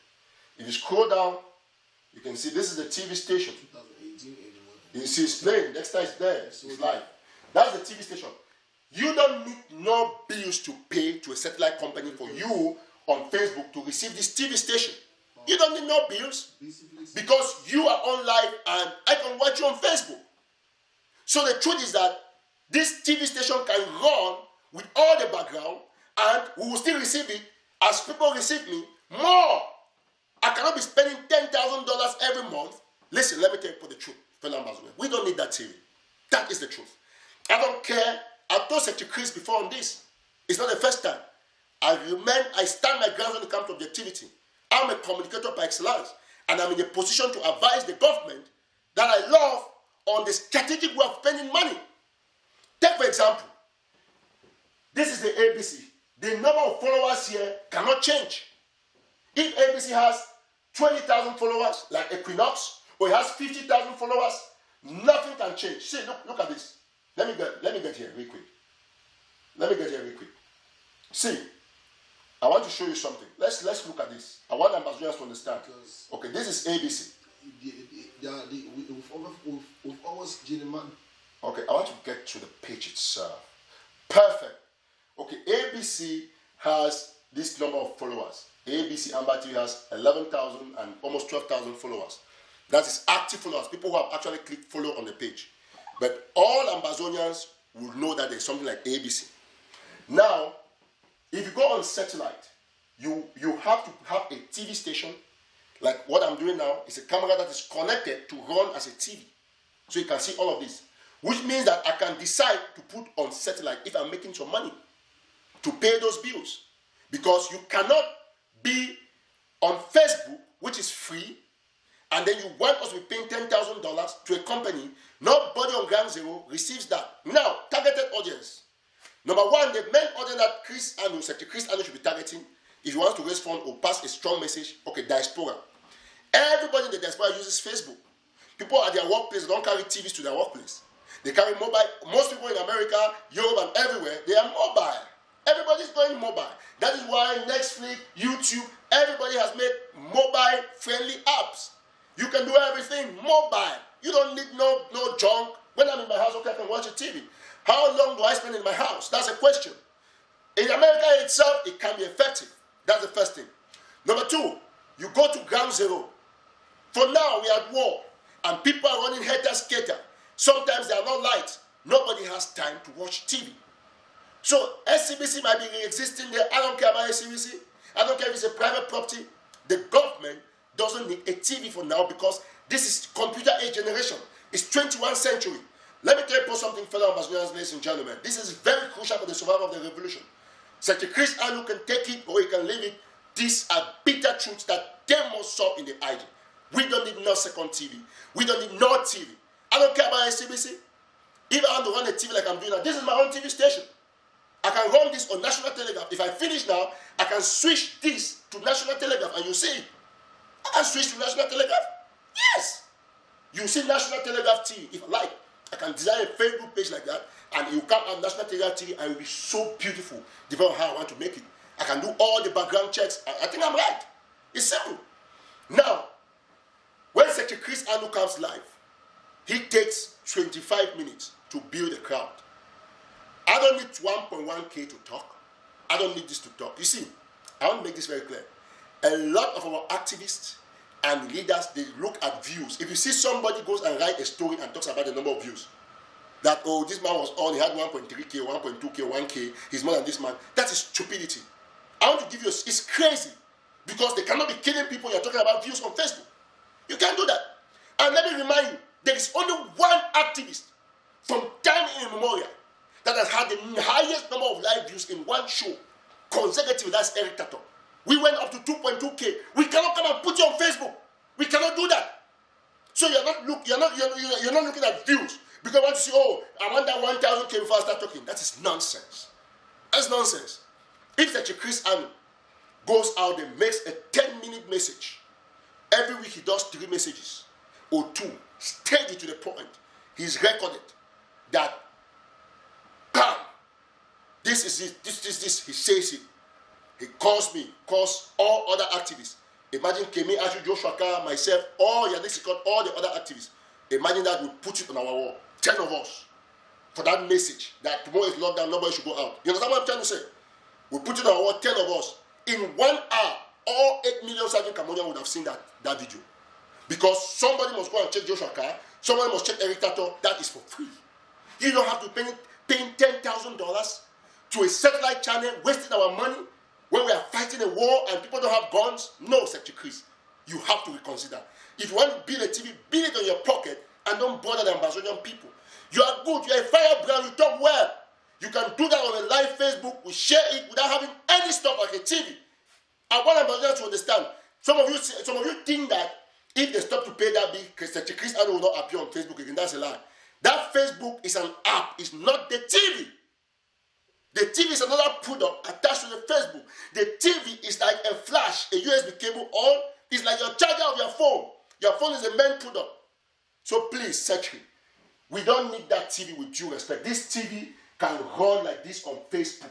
If you scroll down, you can see this is the TV station. 2018, 81. You see it's playing. Next time it's there. It's live. That's the TV station. You don't need no bills to pay to a satellite company for you on Facebook to receive this TV station. You don't need no bills because you are on live and I can watch you on Facebook. So the truth is that this TV station can run with all the background and we will still receive it as people receive me more. I cannot be spending $10,000 every month. Listen, let me tell you the truth, fellow Ambazonians. We don't need that TV. That is the truth. I don't care. I told Secretary Chris before on this. It's not the first time. I stand my ground when it comes to objectivity. I'm a communicator by excellence. And I'm in a position to advise the government that I love on the strategic way of spending money. Take for example, this is the ABC. The number of followers here cannot change. If ABC has 20,000 followers, like Equinox, or it has 50,000 followers, nothing can change. See, look at this. Let me get here real quick. Let me get here real quick. See, I want to show you something. Let's look at this. I want Ambazonians to understand. Okay, this is ABC.
We've always gentlemen.
Okay, I want to get to the page itself. Perfect. Okay, ABC has this number of followers. ABC Amber TV has 11,000 and almost 12,000 followers. That is active followers, people who have actually clicked follow on the page. But all Ambazonians will know that there's something like ABC. Now, if you go on satellite, you have to have a TV station. Like what I'm doing now is a camera that is connected to run as a TV. So you can see all of this. Which means that I can decide to put on satellite if I'm making some money to pay those bills. Because you cannot be on Facebook, which is free, and then you want us to be paying $10,000 to a company. Nobody on Ground Zero receives that. Now, targeted audience. Number one, the main audience that Chris Anu should be targeting, if you want to raise funds or pass a strong message, okay, diaspora. Everybody in the diaspora uses Facebook. People at their workplace don't carry TVs to their workplace. They carry mobile. Most people in America, Europe, and everywhere, they are mobile. Everybody's going mobile. That is why Netflix, YouTube, everybody has made mobile-friendly apps. You can do everything mobile. You don't need no junk. When I'm in my house, okay, I can watch a TV. How long do I spend in my house? That's a question. In America itself, it can be effective. That's the first thing. Number two, you go to Ground Zero. For now, we are at war, and people are running helter-skelter. Sometimes they are not light. Nobody has time to watch TV. So SCBC might be existing there. I don't care about SCBC. I don't care if it's a private property. The government doesn't need a TV for now because this is computer age generation. It's 21st century. Let me tell you something, fellow Ambazonians, ladies and gentlemen. This is very crucial for the survival of the revolution. Secretary Chris Anu can take it or he can leave it. These are bitter truths that they must solve in the ID. We don't need no second TV. We don't need no TV. I don't care about SCBC. If I want to run a TV like I'm doing now, this is my own TV station. I can run this on National Telegraph. If I finish now, I can switch this to National Telegraph and you see it. I can switch to National Telegraph. Yes. You see National Telegraph TV if I like. I can design a Facebook page like that and you come on National Telegraph TV and it will be so beautiful depending on how I want to make it. I can do all the background checks. I think I'm right. It's simple. Now, when Secretary Chris Anu comes live, he takes 25 minutes to build a crowd. I don't need 1.1K to talk. I don't need this to talk. You see, I want to make this very clear. A lot of our activists and leaders, they look at views. If you see somebody goes and write a story and talks about the number of views, that, oh, this man was on, he had 1.3K, 1.2K, 1K, he's more than this man, that is stupidity. I want to give you, it's crazy. Because they cannot be killing people, you're talking about views on Facebook. You can't do that. And let me remind you, there is only one activist from time immemorial that has had the highest number of live views in one show consecutively. That's Eric TATAW. We went up to 2.2K. We cannot come and put you on Facebook. We cannot do that. So you're not looking at views because I want to say, oh, I want that 1,000K before I start talking. That is nonsense. That's nonsense. If Secretary Chris Anu goes out and makes a 10-minute message, every week he does 3 messages or 2, steady to the point. He's recorded that, bam, this is it, this, he says it. He calls me, calls all other activists. Imagine Kemi, Ashu, Joshua Kara, myself, all Yannick Scott, all the other activists. Imagine that we put it on our wall, 10 of us, for that message that tomorrow is lockdown, nobody should go out. You understand what I'm trying to say? We put it on our wall, 10 of us. In 1 hour, all 8 million Southern Cambodians would have seen that video. Because somebody must go and check Joshua Kara, somebody must check Eric TATAW. That is for free. You don't have to pay $10,000 to a satellite channel, wasting our money when we are fighting a war and people don't have guns. No, Secretary Chris, you have to reconsider. If you want to build a TV, build it on your pocket and don't bother the Ambazonian people. You are good, you are a firebrand, you talk well. You can do that on a live Facebook, we share it without having any stuff like a TV. I want Ambazonians to understand. Some of you think that if they stop to pay that bill, Secretary Chris Anu will not appear on Facebook again. That's a lie. That Facebook is an app, it's not the TV. The TV is another product attached to the Facebook. The TV is like a flash, a USB cable on. It's like your charger of your phone. Your phone is the main product. So please, Secretary, we don't need that TV with due respect. This TV can run like this on Facebook.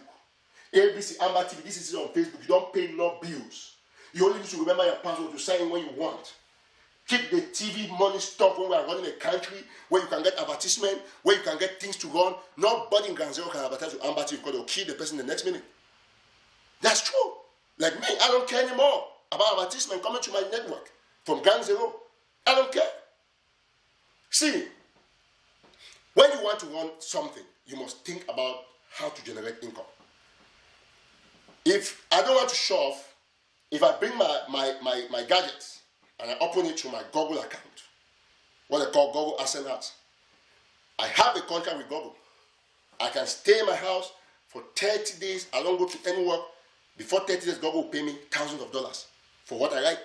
ABC, Amber TV, this is it on Facebook. You don't pay no bills. You only need to remember your password to sign in when you want. Keep the TV money stuff when we are running a country where you can get advertisement, where you can get things to run. Nobody in Ground Zero can advertise with Amber TV because they'll kill the person the next minute. That's true. Like me, I don't care anymore about advertisement coming to my network from Ground Zero. I don't care. See, when you want to run something, you must think about how to generate income. If I don't want to show off, if I bring my gadgets and I open it to my Google account, what they call Google Asset, I have a contract with Google. I can stay in my house for 30 days. I don't go to any work. Before 30 days, Google will pay me thousands of dollars for what I write.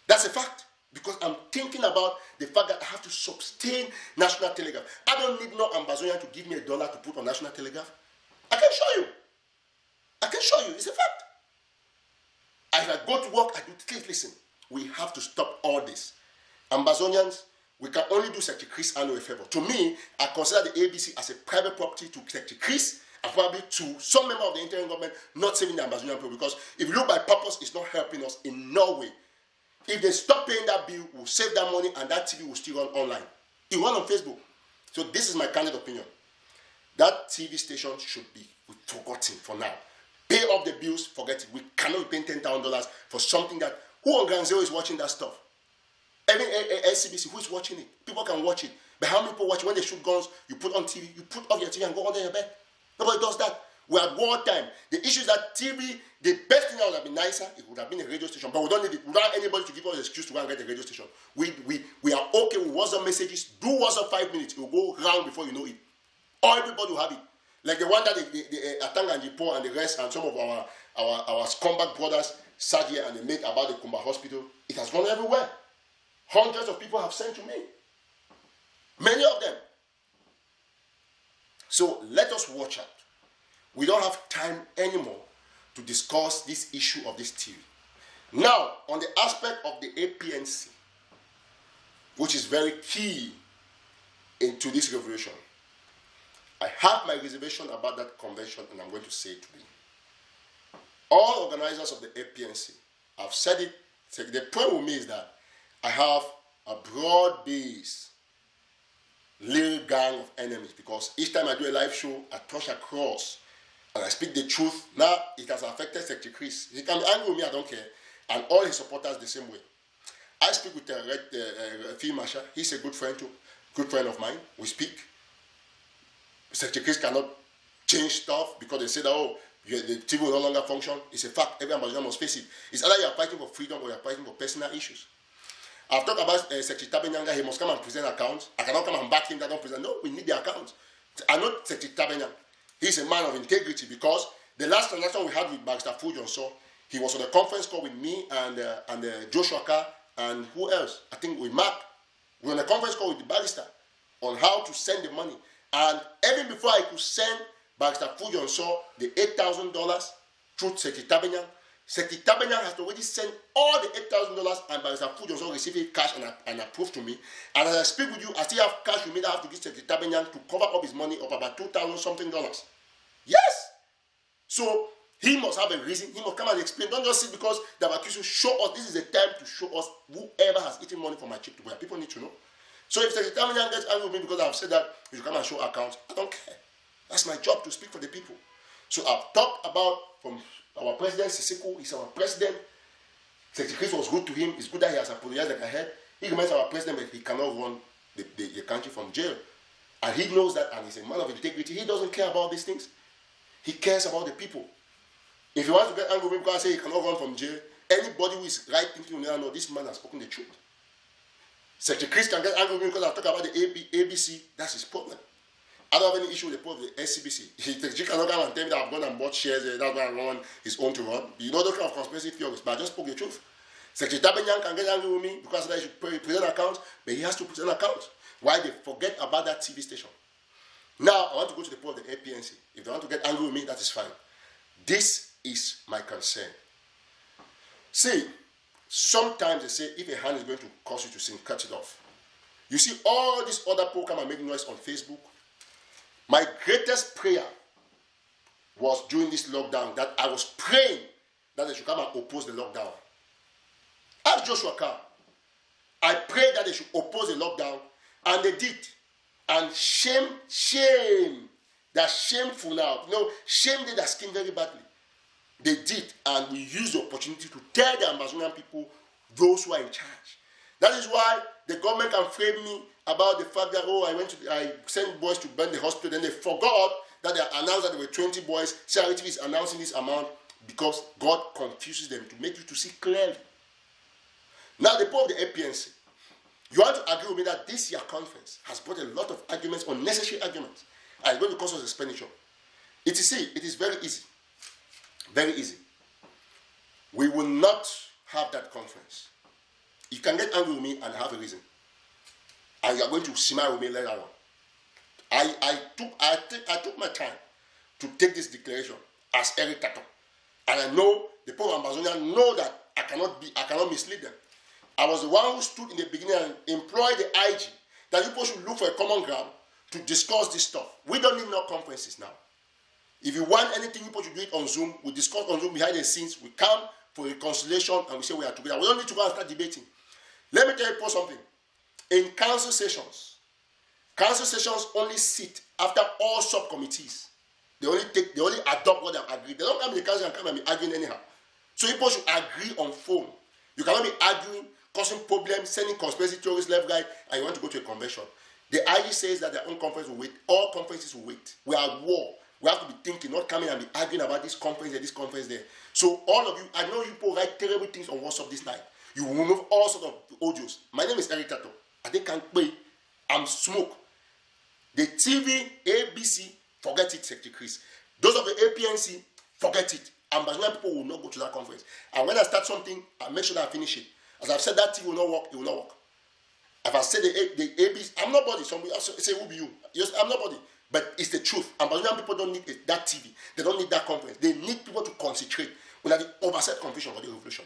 That's a fact. Because I'm thinking about the fact that I have to sustain National Telegraph. I don't need no Ambazonian to give me $1 to put on National Telegraph. I can show you. I can show you. It's a fact. If I go to work, I do. Please listen. We have to stop all this. Ambazonians, we can only do Secretary Chris Ano a favor. To me, I consider the ABC as a private property to Secretary Chris and probably to some member of the interim government, not saving the Ambazonian people. Because if you look by purpose, it's not helping us in no way. If they stop paying that bill, we'll save that money and that TV will still run online. It will run on Facebook. So this is my candid opinion. That TV station should be forgotten for now. Pay off the bills, forget it. We cannot be paying $10,000 for something that, who on Ground Zero is watching that stuff? Even SCBC, who is watching it? People can watch it. But how many people watch when they shoot guns, you put on TV, you put off your TV and go under your bed? Nobody does that. We're at wartime. The issue is that TV, the best thing that would have been nicer, it would have been a radio station. But we don't need it. We don't have anybody to give us an excuse to go and get a radio station. We are okay with WhatsApp messages. Do WhatsApp 5 minutes. It will go round before you know it. All everybody will have it. Like the one that the Atang and Jipo and the rest and some of our scumbag brothers sat here and they made about the Kumba hospital. It has gone everywhere. Hundreds of people have sent to me. Many of them. So let us watch out. We don't have time anymore to discuss this issue of this TV. Now, on the aspect of the APNC, which is very key into this revolution, I have my reservation about that convention and I'm going to say it today. All organizers of the APNC have said it. The point with me is that I have a broad-based little gang of enemies because each time I do a live show, I touch across and I speak the truth. Now it has affected Secretary Chris. He can be angry with me, I don't care. And all his supporters the same way. I speak with Field Marshal. He's a good friend too, good friend of mine. We speak. Secretary Chris cannot change stuff because they say that, oh, the TV will no longer function. It's a fact. Every Ambazonian must face it. It's either you are fighting for freedom or you are fighting for personal issues. I've talked about Secretary Tabenyanga. He must come and present accounts. I cannot come and back him that don't present. No, we need the accounts. I know Secretary Tabenyanga. He's a man of integrity because the last transaction we had with Barrister Fujon, so he was on a conference call with me and Joshua Carr and who else? I think with Mark. We were on a conference call with the barrister on how to send the money. And even before I could send Barrister Fujon saw the $8,000 through Secretary Tabenyang, Secretary Tabenyang has already sent all the $8,000 and Barrister Fujon saw received it cash and approved to me. And as I speak with you, I still have cash with me that I have to give Secretary Tabenyang to cover up his money of about $2,000 something. Yes! So he must have a reason. He must come and explain. Don't just sit because they have accused you. Show us. This is the time to show us whoever has eaten money from my chip to where people need to know. So if Secretary Tabenyang gets angry with me because I've said that you should come and show accounts, I don't care. That's my job to speak for the people. So I've talked about from our president, Sisiko, he's our president. Secretary Chris was good to him. It's good that he has apologized like I heard. He remains our president, but he cannot run the country from jail. And he knows that, and he's a man of integrity. He doesn't care about these things. He cares about the people. If he wants to get angry with me because I say he cannot run from jail, anybody who is right thinking will know this man has spoken the truth. Secretary Chris can get angry with me because I talk about the ABC. That's his problem. I don't have any issue with the problem of the SCBC. He cannot come and tell me that I've gone and bought shares, that's why I run his own to run. You know those kind of conspiracy theories, but I just spoke the truth. Secretary Tabenyang can get angry with me because I should present accounts, but he has to present accounts. Why they forget about that TV station? Now, I want to go to the point of the APNC. If they want to get angry with me, that is fine. This is my concern. See, sometimes they say if a hand is going to cause you to sin, cut it off. You see all these other people come and make noise on Facebook. My greatest prayer was during this lockdown that I was praying that they should come and oppose the lockdown. Ask Joshua Carr. I prayed that they should oppose the lockdown, and they did. And shame, they're shameful now. Shame did their skin very badly. They did, and we used the opportunity to tell the Ambazonian people, those who are in charge. That is why the government can frame me about the fact that, I sent boys to burn the hospital, then they forgot that they announced that there were 20 boys. CRTV is announcing this amount because God confuses them to make you to see clearly. Now, the point of the APNC, you want to agree with me that this year conference has brought a lot of arguments, unnecessary arguments, and it's going to cost us expenditure. It is very easy. Very easy. We will not have that conference. You can get angry with me and have a reason. And you are going to smile with me later on. I took my time to take this declaration as Eric TATAW. And I know the poor Ambazonians know that I cannot mislead them. I was the one who stood in the beginning and employed the IG that people should look for a common ground to discuss this stuff. We don't need no conferences now. If you want anything, people should do it on Zoom. We discuss on Zoom behind the scenes. We come for reconciliation and we say we are together. We don't need to go and start debating. Let me tell you something. In council sessions only sit after all subcommittees. They only adopt what they have agreed. They don't come in the council and come and be arguing anyhow. So people should agree on phone. You cannot be arguing, causing problems, sending conspiracy theories left, right, and you want to go to a convention. The IG says that their own conference will wait. All conferences will wait. We are at war. We have to be thinking, not coming and be arguing about this conference there, this conference there. So all of you, I know you people write terrible things on WhatsApp this night. You will remove all sorts of audios. My name is Eric TATAW. I think can't pay. I'm smoke. The TV, ABC, forget it, Secretary Chris. Those of the APNC, forget it. Ambazonian people will not go to that conference. And when I start something, I make sure that I finish it. As I've said, that TV will not work, it will not work. If I say the ABC, I'm nobody. Somebody say, who be you? Yes, I'm nobody. But it's the truth. Ambazonian people don't need that TV. They don't need that conference. They need people to concentrate without the oversight confusion or the revolution.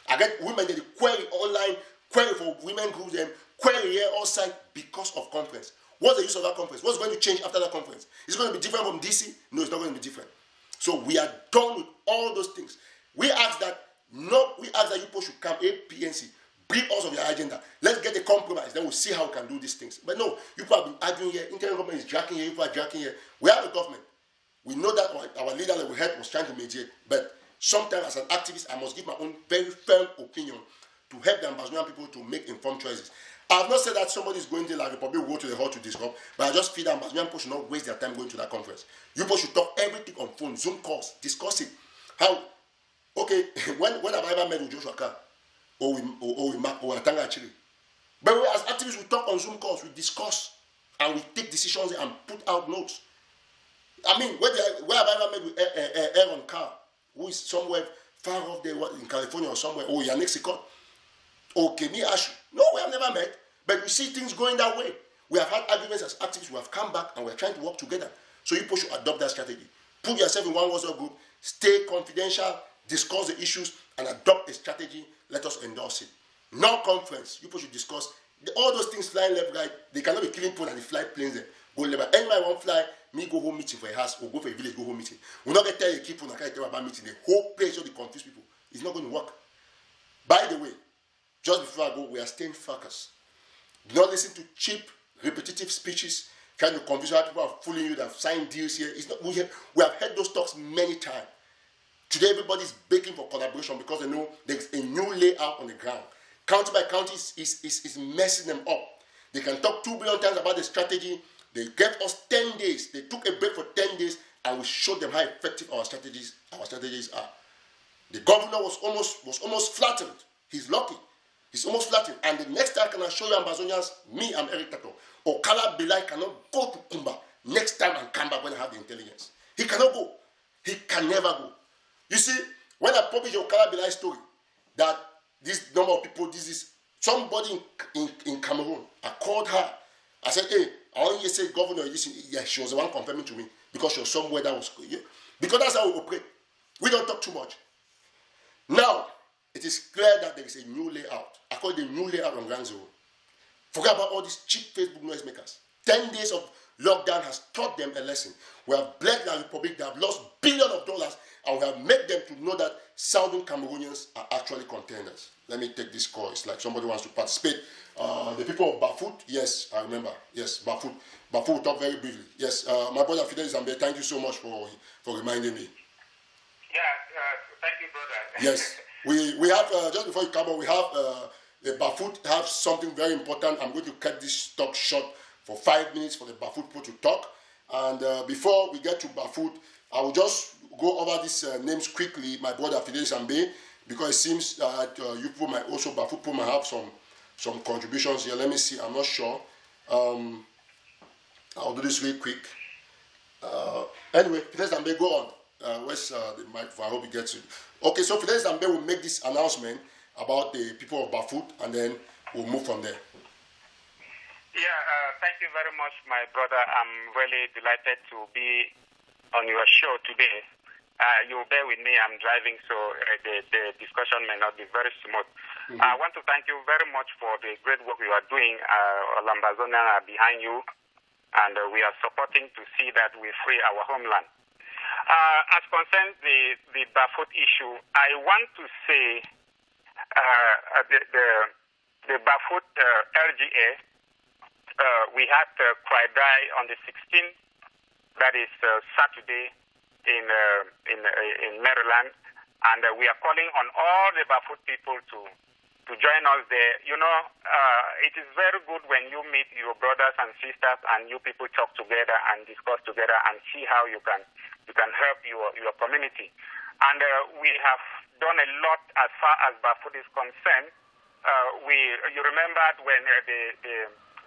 I get women, they query online, query for women groups, query here outside because of conference. What's the use of that conference? What's going to change after that conference? Is it going to be different from DC? No, it's not going to be different. So we are done with all those things. We ask that you people should come, APNC, brief us of your agenda. Let's get a compromise. Then we'll see how we can do these things. But no, you people have been arguing here. Internal government is jacking here. You people are jacking here. We have a government. We know that our leader that we had was trying to mediate. But sometimes as an activist, I must give my own very firm opinion to help the Ambazonian people to make informed choices. I have not said that somebody is going to La Republic will go to the hall to discuss, but I just feel that Ambazonian people should not waste their time going to that conference. You people should talk everything on phone, Zoom calls, discuss it. How, okay, when have I ever met with Joshua Carr? Or Atanga actually? But we as activists, we talk on Zoom calls, we discuss, and we take decisions and put out notes. I mean, where have I ever met with Aaron Carr, who is somewhere far off there in California or somewhere, or Yannick Sikot, or Kemi Ashu? No, we have never met, but we see things going that way. We have had arguments as activists, we have come back, and we're trying to work together. So you people should adopt that strategy. Put yourself in one WhatsApp group, stay confidential, discuss the issues, and adopt a strategy. Let us endorse it. No conference. You people should discuss all those things flying left, right. They cannot be killing people and they fly planes there. Go left. Anybody won't fly, me go home meeting for a house or go for a village, go home meeting. We're not going to tell you people, I can't tell about meeting. The whole place, so they confuse people. It's not going to work. By the way, just before I go, we are staying focused. Do not listen to cheap, repetitive speeches trying to confuse how people are fooling you that have signed deals here. It's not, we have heard those talks many times. Today, everybody's begging for collaboration because they know there's a new layout on the ground. County by county is messing them up. They can talk 2 billion times about the strategy. They gave us 10 days. They took a break for 10 days and we showed them how effective our strategies are. The governor was almost flattened. He's lucky. He's almost flattened. And the next time I can assure you Ambazonians, me, I'm Eric TATAW. Okala Bilai cannot go to Kumba next time and come back when I have the intelligence. He cannot go. He can never go. You see, when I published the Okala Bilai story, that this number of people, this is somebody in Cameroon, I called her. I said, hey, I only say governor, yeah, she was the one confirming to me because she was somewhere that was, yeah, because that's how we operate. We don't talk too much. Now, it is clear that there is a new layout. I call it the new layout on Ground Zero. Forget about all these cheap Facebook noisemakers. 10 days of Lockdown has taught them a lesson. We have bled the Republic, they have lost billions of dollars, and we have made them to know that Southern Cameroonians are actually contenders. Let me take this call. It's like somebody wants to participate. The people of Bafut, yes, I remember. Yes, Bafut. Bafut will talk very briefly. Yes, my brother Fidel Zambe, thank you so much for reminding me.
Yeah, thank you, brother.
Yes, we have, just before you come on, we have, the Bafut have something very important. I'm going to cut this talk short for 5 minutes for the Bafut people to talk. And before we get to Bafut, I will just go over these names quickly, my brother Fidel Zambe, because it seems that you people might also, Bafut people might have some contributions here. Let me see, I'm not sure. I'll do this really quick. Anyway, Fidel Zambe, go on. Where's the microphone? I hope he gets it. Okay, so Fidel Zambe will make this announcement about the people of Bafut, and then we'll move from there.
Yeah, thank you very much, my brother. I'm really delighted to be on your show today. You bear with me, I'm driving, so the discussion may not be very smooth. Mm-hmm. I want to thank you very much for the great work you are doing. Ambazonians are behind you, and we are supporting to see that we free our homeland. As concerns the Bafut issue, I want to say the Bafut LGA, we had Cry Dry on the 16th, that is Saturday in Maryland, and we are calling on all the Bafut people to join us there. You know, it is very good when you meet your brothers and sisters and you people talk together and discuss together and see how you can help your community. And we have done a lot as far as Bafut is concerned. You remember when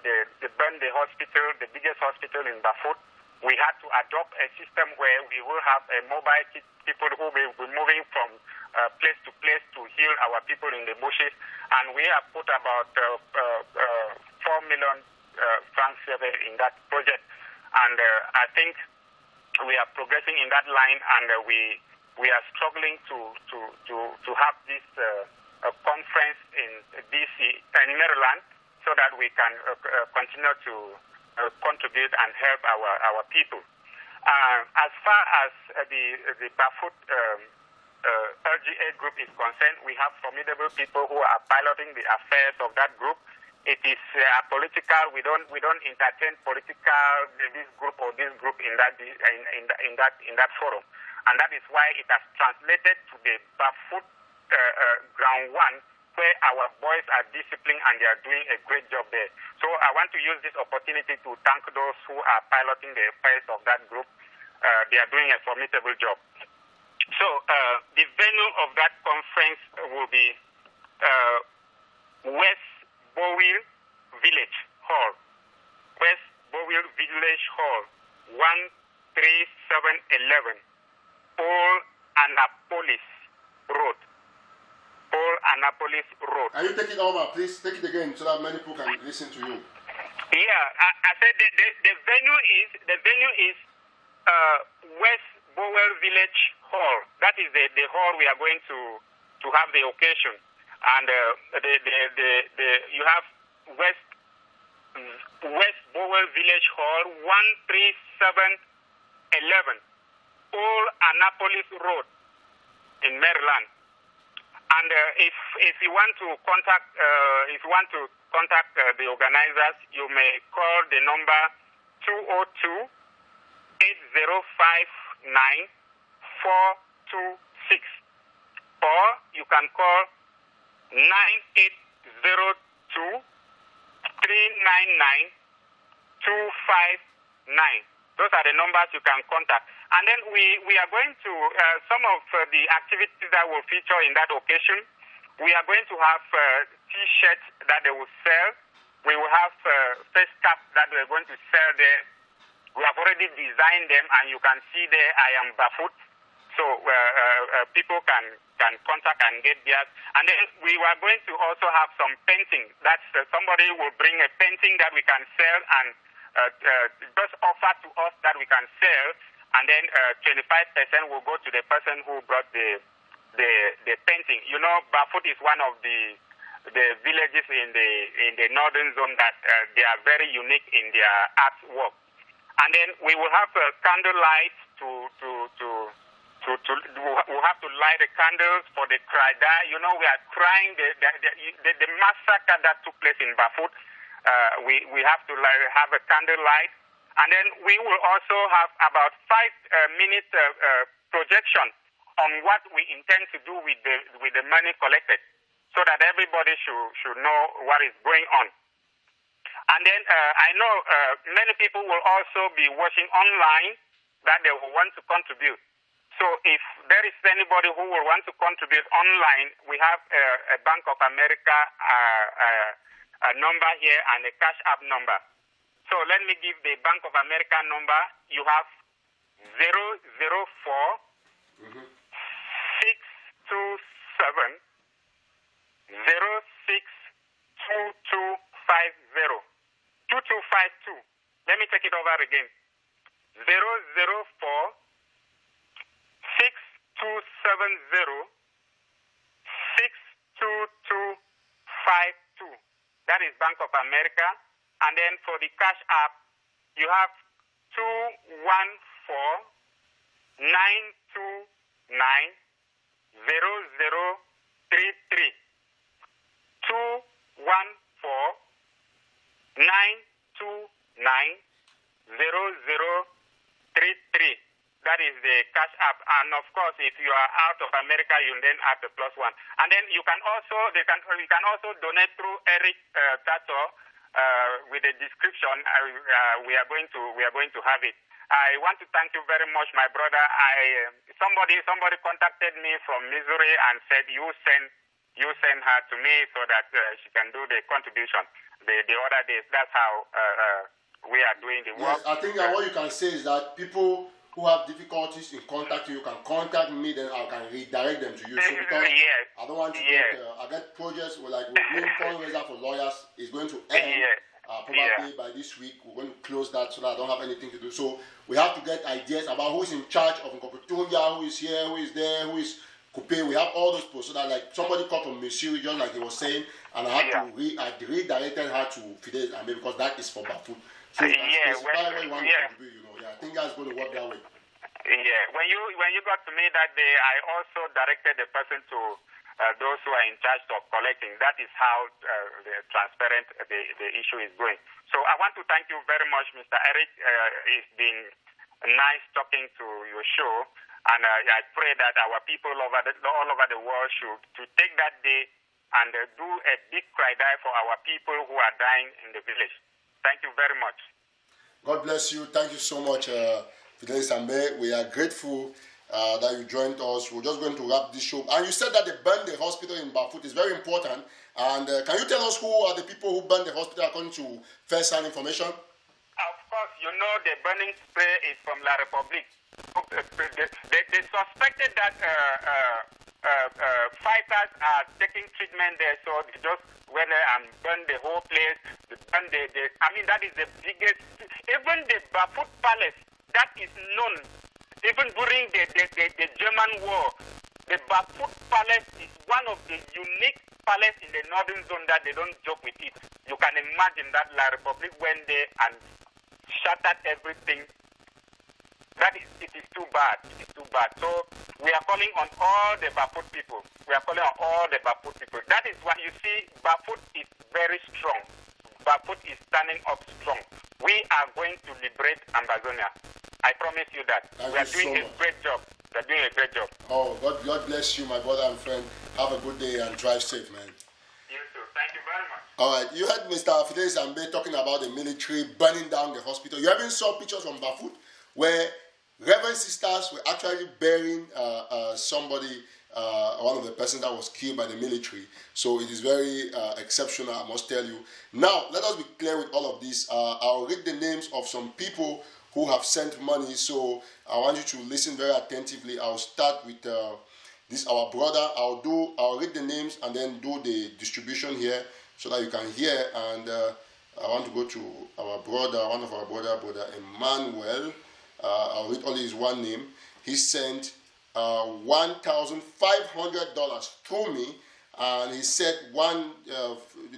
they burned the hospital, the biggest hospital in Bafut. We had to adopt a system where we will have a mobile people who will be moving from place to place to heal our people in the bushes. And we have put about 4 million francs in that project. And I think we are progressing in that line, and we are struggling to have this conference in DC and Maryland so that we can continue to contribute and help our people. As far as the Bafut LGA group is concerned, we have formidable people who are piloting the affairs of that group. It is political. We don't entertain political this group or this group in that forum, and that is why it has translated to the Bafut ground one, where our boys are disciplined and they are doing a great job there. So I want to use this opportunity to thank those who are piloting the affairs of that group. They are doing a formidable job. So the venue of that conference will be West Bowil Village Hall. West Bowil Village Hall, 13711, Paul Annapolis Road. Paul Annapolis Road.
Can you take it over? Please take it again so that many people can listen to you.
Yeah, I said the venue is West Bowel Village Hall. That is the hall we are going to have the occasion, and you have West Bowel Village Hall, 13711, Paul Annapolis Road in Maryland. And if you want to contact the organizers, you may call the number 202-8059-426, or you can call 9802-399-259. Those are the numbers you can contact. And then we are going to, some of the activities that will feature in that occasion, we are going to have T-shirts that they will sell. We will have face cap that we're going to sell there. We have already designed them, and you can see there, I am Bafut. So people can contact and get theirs. And then we are going to also have some painting. That's somebody will bring a painting that we can sell and just offer to us that we can sell. And then 25% will go to the person who brought the painting. You know, Bafut is one of the villages in the northern zone that they are very unique in their artwork. And then we will have candlelight we have to light the candles for the cry die. You know, we are crying the massacre that took place in Bafut. We have to have a candlelight. And then we will also have about 5-minute projection on what we intend to do with the money collected, so that everybody should know what is going on. And then I know many people will also be watching online that they will want to contribute. So if there is anybody who will want to contribute online, we have a Bank of America a number here and a Cash App number. So let me give the Bank of America number. You have 004 627 062250 2252. Let me take it over again. 004 6270 62252. That is Bank of America. And then for the Cash App, you have 214 929 0033. 214 929 0033. That is the Cash App. And of course, if you are out of America, you then add the +1. And then you can also donate through Eric TATAW with a description. We are going to have it. I want to thank you very much, my brother. Somebody contacted me from Missouri and said you send her to me so that she can do the contribution the other days. That's how we are doing the work.
Yes, I think that what you can say is that people who have difficulties in contacting you can contact me, then I can redirect them to you. So because
yes.
I don't want to get projects we're doing fundraiser for lawyers is going to end probably by this week. We're going to close that so that I don't have anything to do. So we have to get ideas about who is in charge of Nkoputunya, who is here, who is there, who is Coupe. We have all those posts so that like somebody called from Missouri, just like he was saying, and I had to redirected her to Fidel Ambe because that is for Bafut. So I think that's going to work that way.
Yeah, when you got to me that day, I also directed the person to those who are in charge of collecting. That is how transparent the issue is going. So I want to thank you very much, Mr. Eric. It's been nice talking to your show, and I pray that our people all over the world should take that day and do a big cry die for our people who are dying in the village. Thank you very much.
God bless you. Thank you so much, Fidel Ambe. We are grateful that you joined us. We're just going to wrap this show. And you said that they burned the hospital in Bafut. It's very important. And can you tell us who are the people who burned the hospital according to first-hand information?
Of course, you know the burning spray is from La Republique. They suspected that fighters are taking treatment there, so they just went there and burned the whole place. That is the biggest. Even the Bafut Palace, that is known. Even during the German war, the Bafut Palace is one of the unique palaces in the northern zone that they don't joke with it. You can imagine that La Republique went there and shattered everything. It is too bad. It is too bad. So we are calling on all the Bafut people. That is why you see Bafut is very strong. Bafut is standing up strong. We are going to liberate Ambazonia. I promise you that. We are doing a great job. We are doing a great job.
Oh, God bless you, my brother and friend. Have a good day and drive safe, man.
You too. Thank you very much.
All right, you heard Mr. Fidel Ambe talking about the military burning down the hospital. You even saw pictures from Bafut where Reverend sisters were actually burying somebody, one of the persons that was killed by the military. So it is very exceptional, I must tell you. Now, let us be clear with all of this. I'll read the names of some people who have sent money. So I want you to listen very attentively. I'll start with this, our brother. I'll read the names and then do the distribution here so that you can hear. And I want to go to our brother, one of our brother Emmanuel. I'll read only his one name. He sent $1,500 to me, and he said one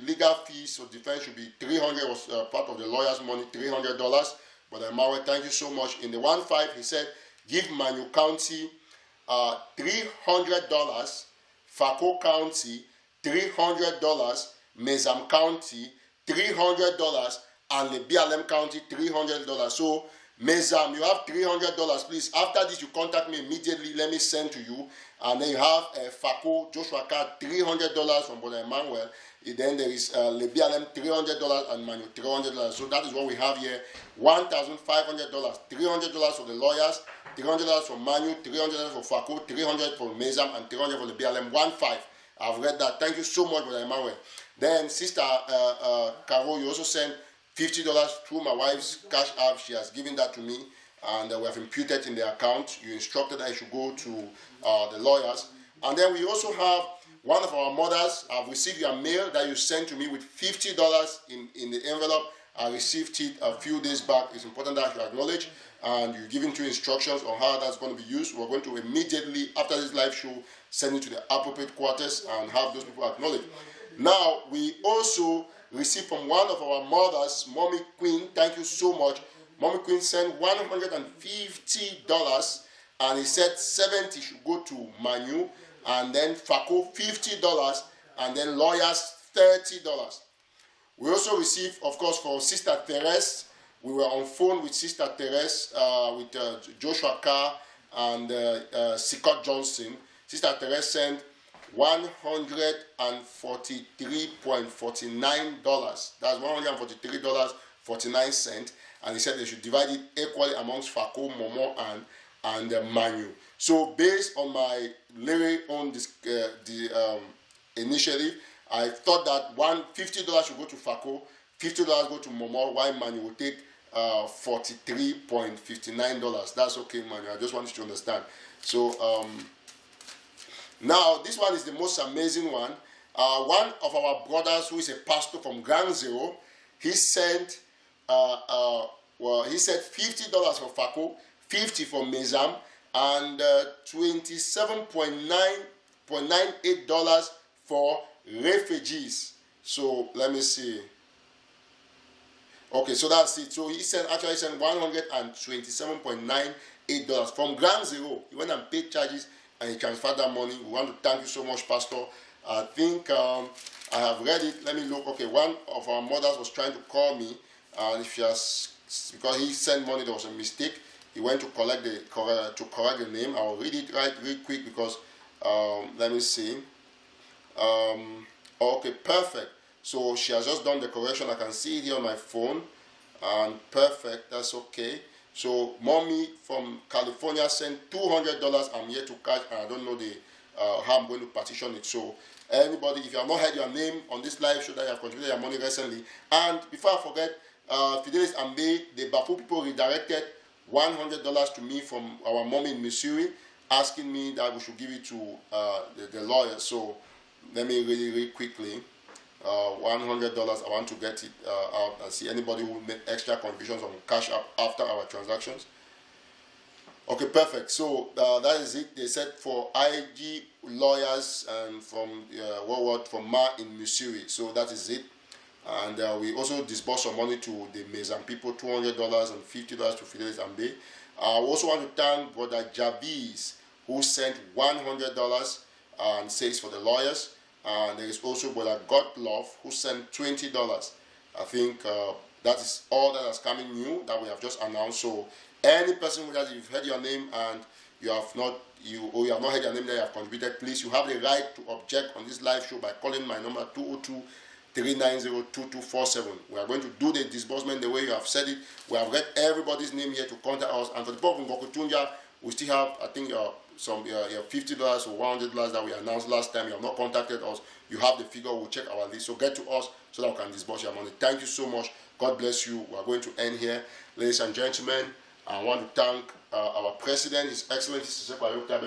legal fees or defense should be $300. Was part of the lawyer's money, $300. Brother Emmanuel, thank you so much. In the 1.5, he said, give Manu County $300, Fako County $300, Mezam County $300, and Lebialem County $300. So Mezam, you have $300. Please, after this, you contact me immediately. Let me send to you. And then you have Fako, Joshua Card, $300 from Brother Emmanuel. Then there is Lebialem, $300, and Manu, $300. So that is what we have here. $1,500, $300 for the lawyers, $300 for Manu, $300 for Fako, $300 for Mezam, and $300 for Lebialem. 1.5. I've read that. Thank you so much, Brother Emmanuel. Then Sister Carol, you also sent $50 through my wife's cash app. She has given that to me, and we have imputed in the account. You instructed that I should go to the lawyers. And then we also have one of our mothers. I've received your mail that you sent to me with $50 in the envelope. I received it a few days back. It's important that you acknowledge, and you're giving two instructions on how that's going to be used. We're going to immediately, after this live show, send it to the appropriate quarters and have those people acknowledge. Now, we also received from one of our mothers, Mommy Queen. Thank you so much. Mommy Queen sent $150, and he said 70 should go to Manu, and then Fako $50, and then lawyers $30. We also received, of course, for Sister Therese. We were on phone with Sister Therese, with Joshua Carr and Scott Johnson. Sister Therese sent $143.49. That's $143.49, and he said they should divide it equally amongst Fako, Momo, and Manu. So based on my very own initiative, I thought that $50 should go to Fako, $50 go to Momo, while Manu will take $43.59. That's okay, Manu. I just want you to understand. So now this one is the most amazing one. One of our brothers who is a pastor from Ground Zero, he sent he said $50 for Fako, $50 for Mezam, and $27.98 for refugees. So let me see. Okay, so that's it. So he sent $127.98 from Ground Zero. He went and paid charges and he transferred that money. We want to thank you so much, Pastor. I think I have read it. Let me look. Okay, one of our mothers was trying to call me, and if she has, because he sent money, there was a mistake. He went to correct the name. I will read it real quick because let me see. Okay, perfect. So she has just done the correction. I can see it here on my phone, and perfect. That's okay. So mommy from California sent $200. I'm here to catch, and I don't know how I'm going to partition it. So anybody, if you have not heard your name on this live show that you have contributed your money recently, and before I forget, Fidelis Ambe, the Bafu people redirected $100 to me from our mommy in Missouri, asking me that we should give it to the lawyer. So let me really quickly. $100. I want to get it out and see anybody who made extra contributions on Cash App after our transactions. Okay, perfect. So that is it. They said for IG lawyers and from from Ma in Missouri. So that is it. And we also disbursed some money to the Mezam people, $200 and $50 to Fidelis Ambe. I also want to thank Brother Javiz, who sent $100 and says for the lawyers. And there is also Brother Godlove, who sent $20. I think that is all that is coming new that we have just announced. So any person that you've heard your name and you have not heard your name that you have contributed, please, you have the right to object on this live show by calling my number 202-390-2247. We are going to do the disbursement the way you have said it. We have read everybody's name here to contact us. And for the people in Gokutunja, we still have, I think, some $50 or $100 that we announced last time. You have not contacted us. You have the figure. We'll check our list. So get to us so that we can disburse your money. Thank you so much. God bless you. We are going to end here. Ladies and gentlemen, I want to thank our president, His Excellency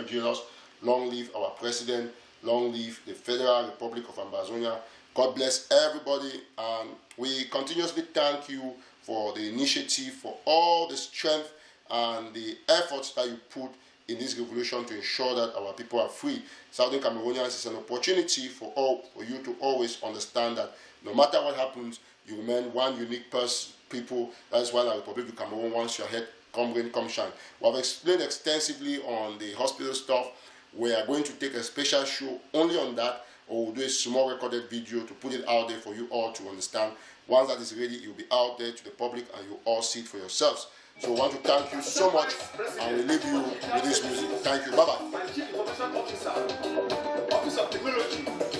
Jesus. Long live our president. Long live the Federal Republic of Ambazonia. God bless everybody. And we continuously thank you for the initiative, for all the strength and the efforts that you put in this revolution to ensure that our people are free. Southern Cameroonians is an opportunity for you to always understand that no matter what happens, you remain one unique people. That's why the Republic of Cameroon wants your head, come rain, come shine. We have explained extensively on the hospital stuff. We are going to take a special show only on that, or we'll do a small recorded video to put it out there for you all to understand. Once that is ready, it will be out there to the public and you all see it for yourselves. So I want to thank you so much, and we'll leave you with this music. Thank you. Bye-bye.
My Chief Information Officer, Office of Technology.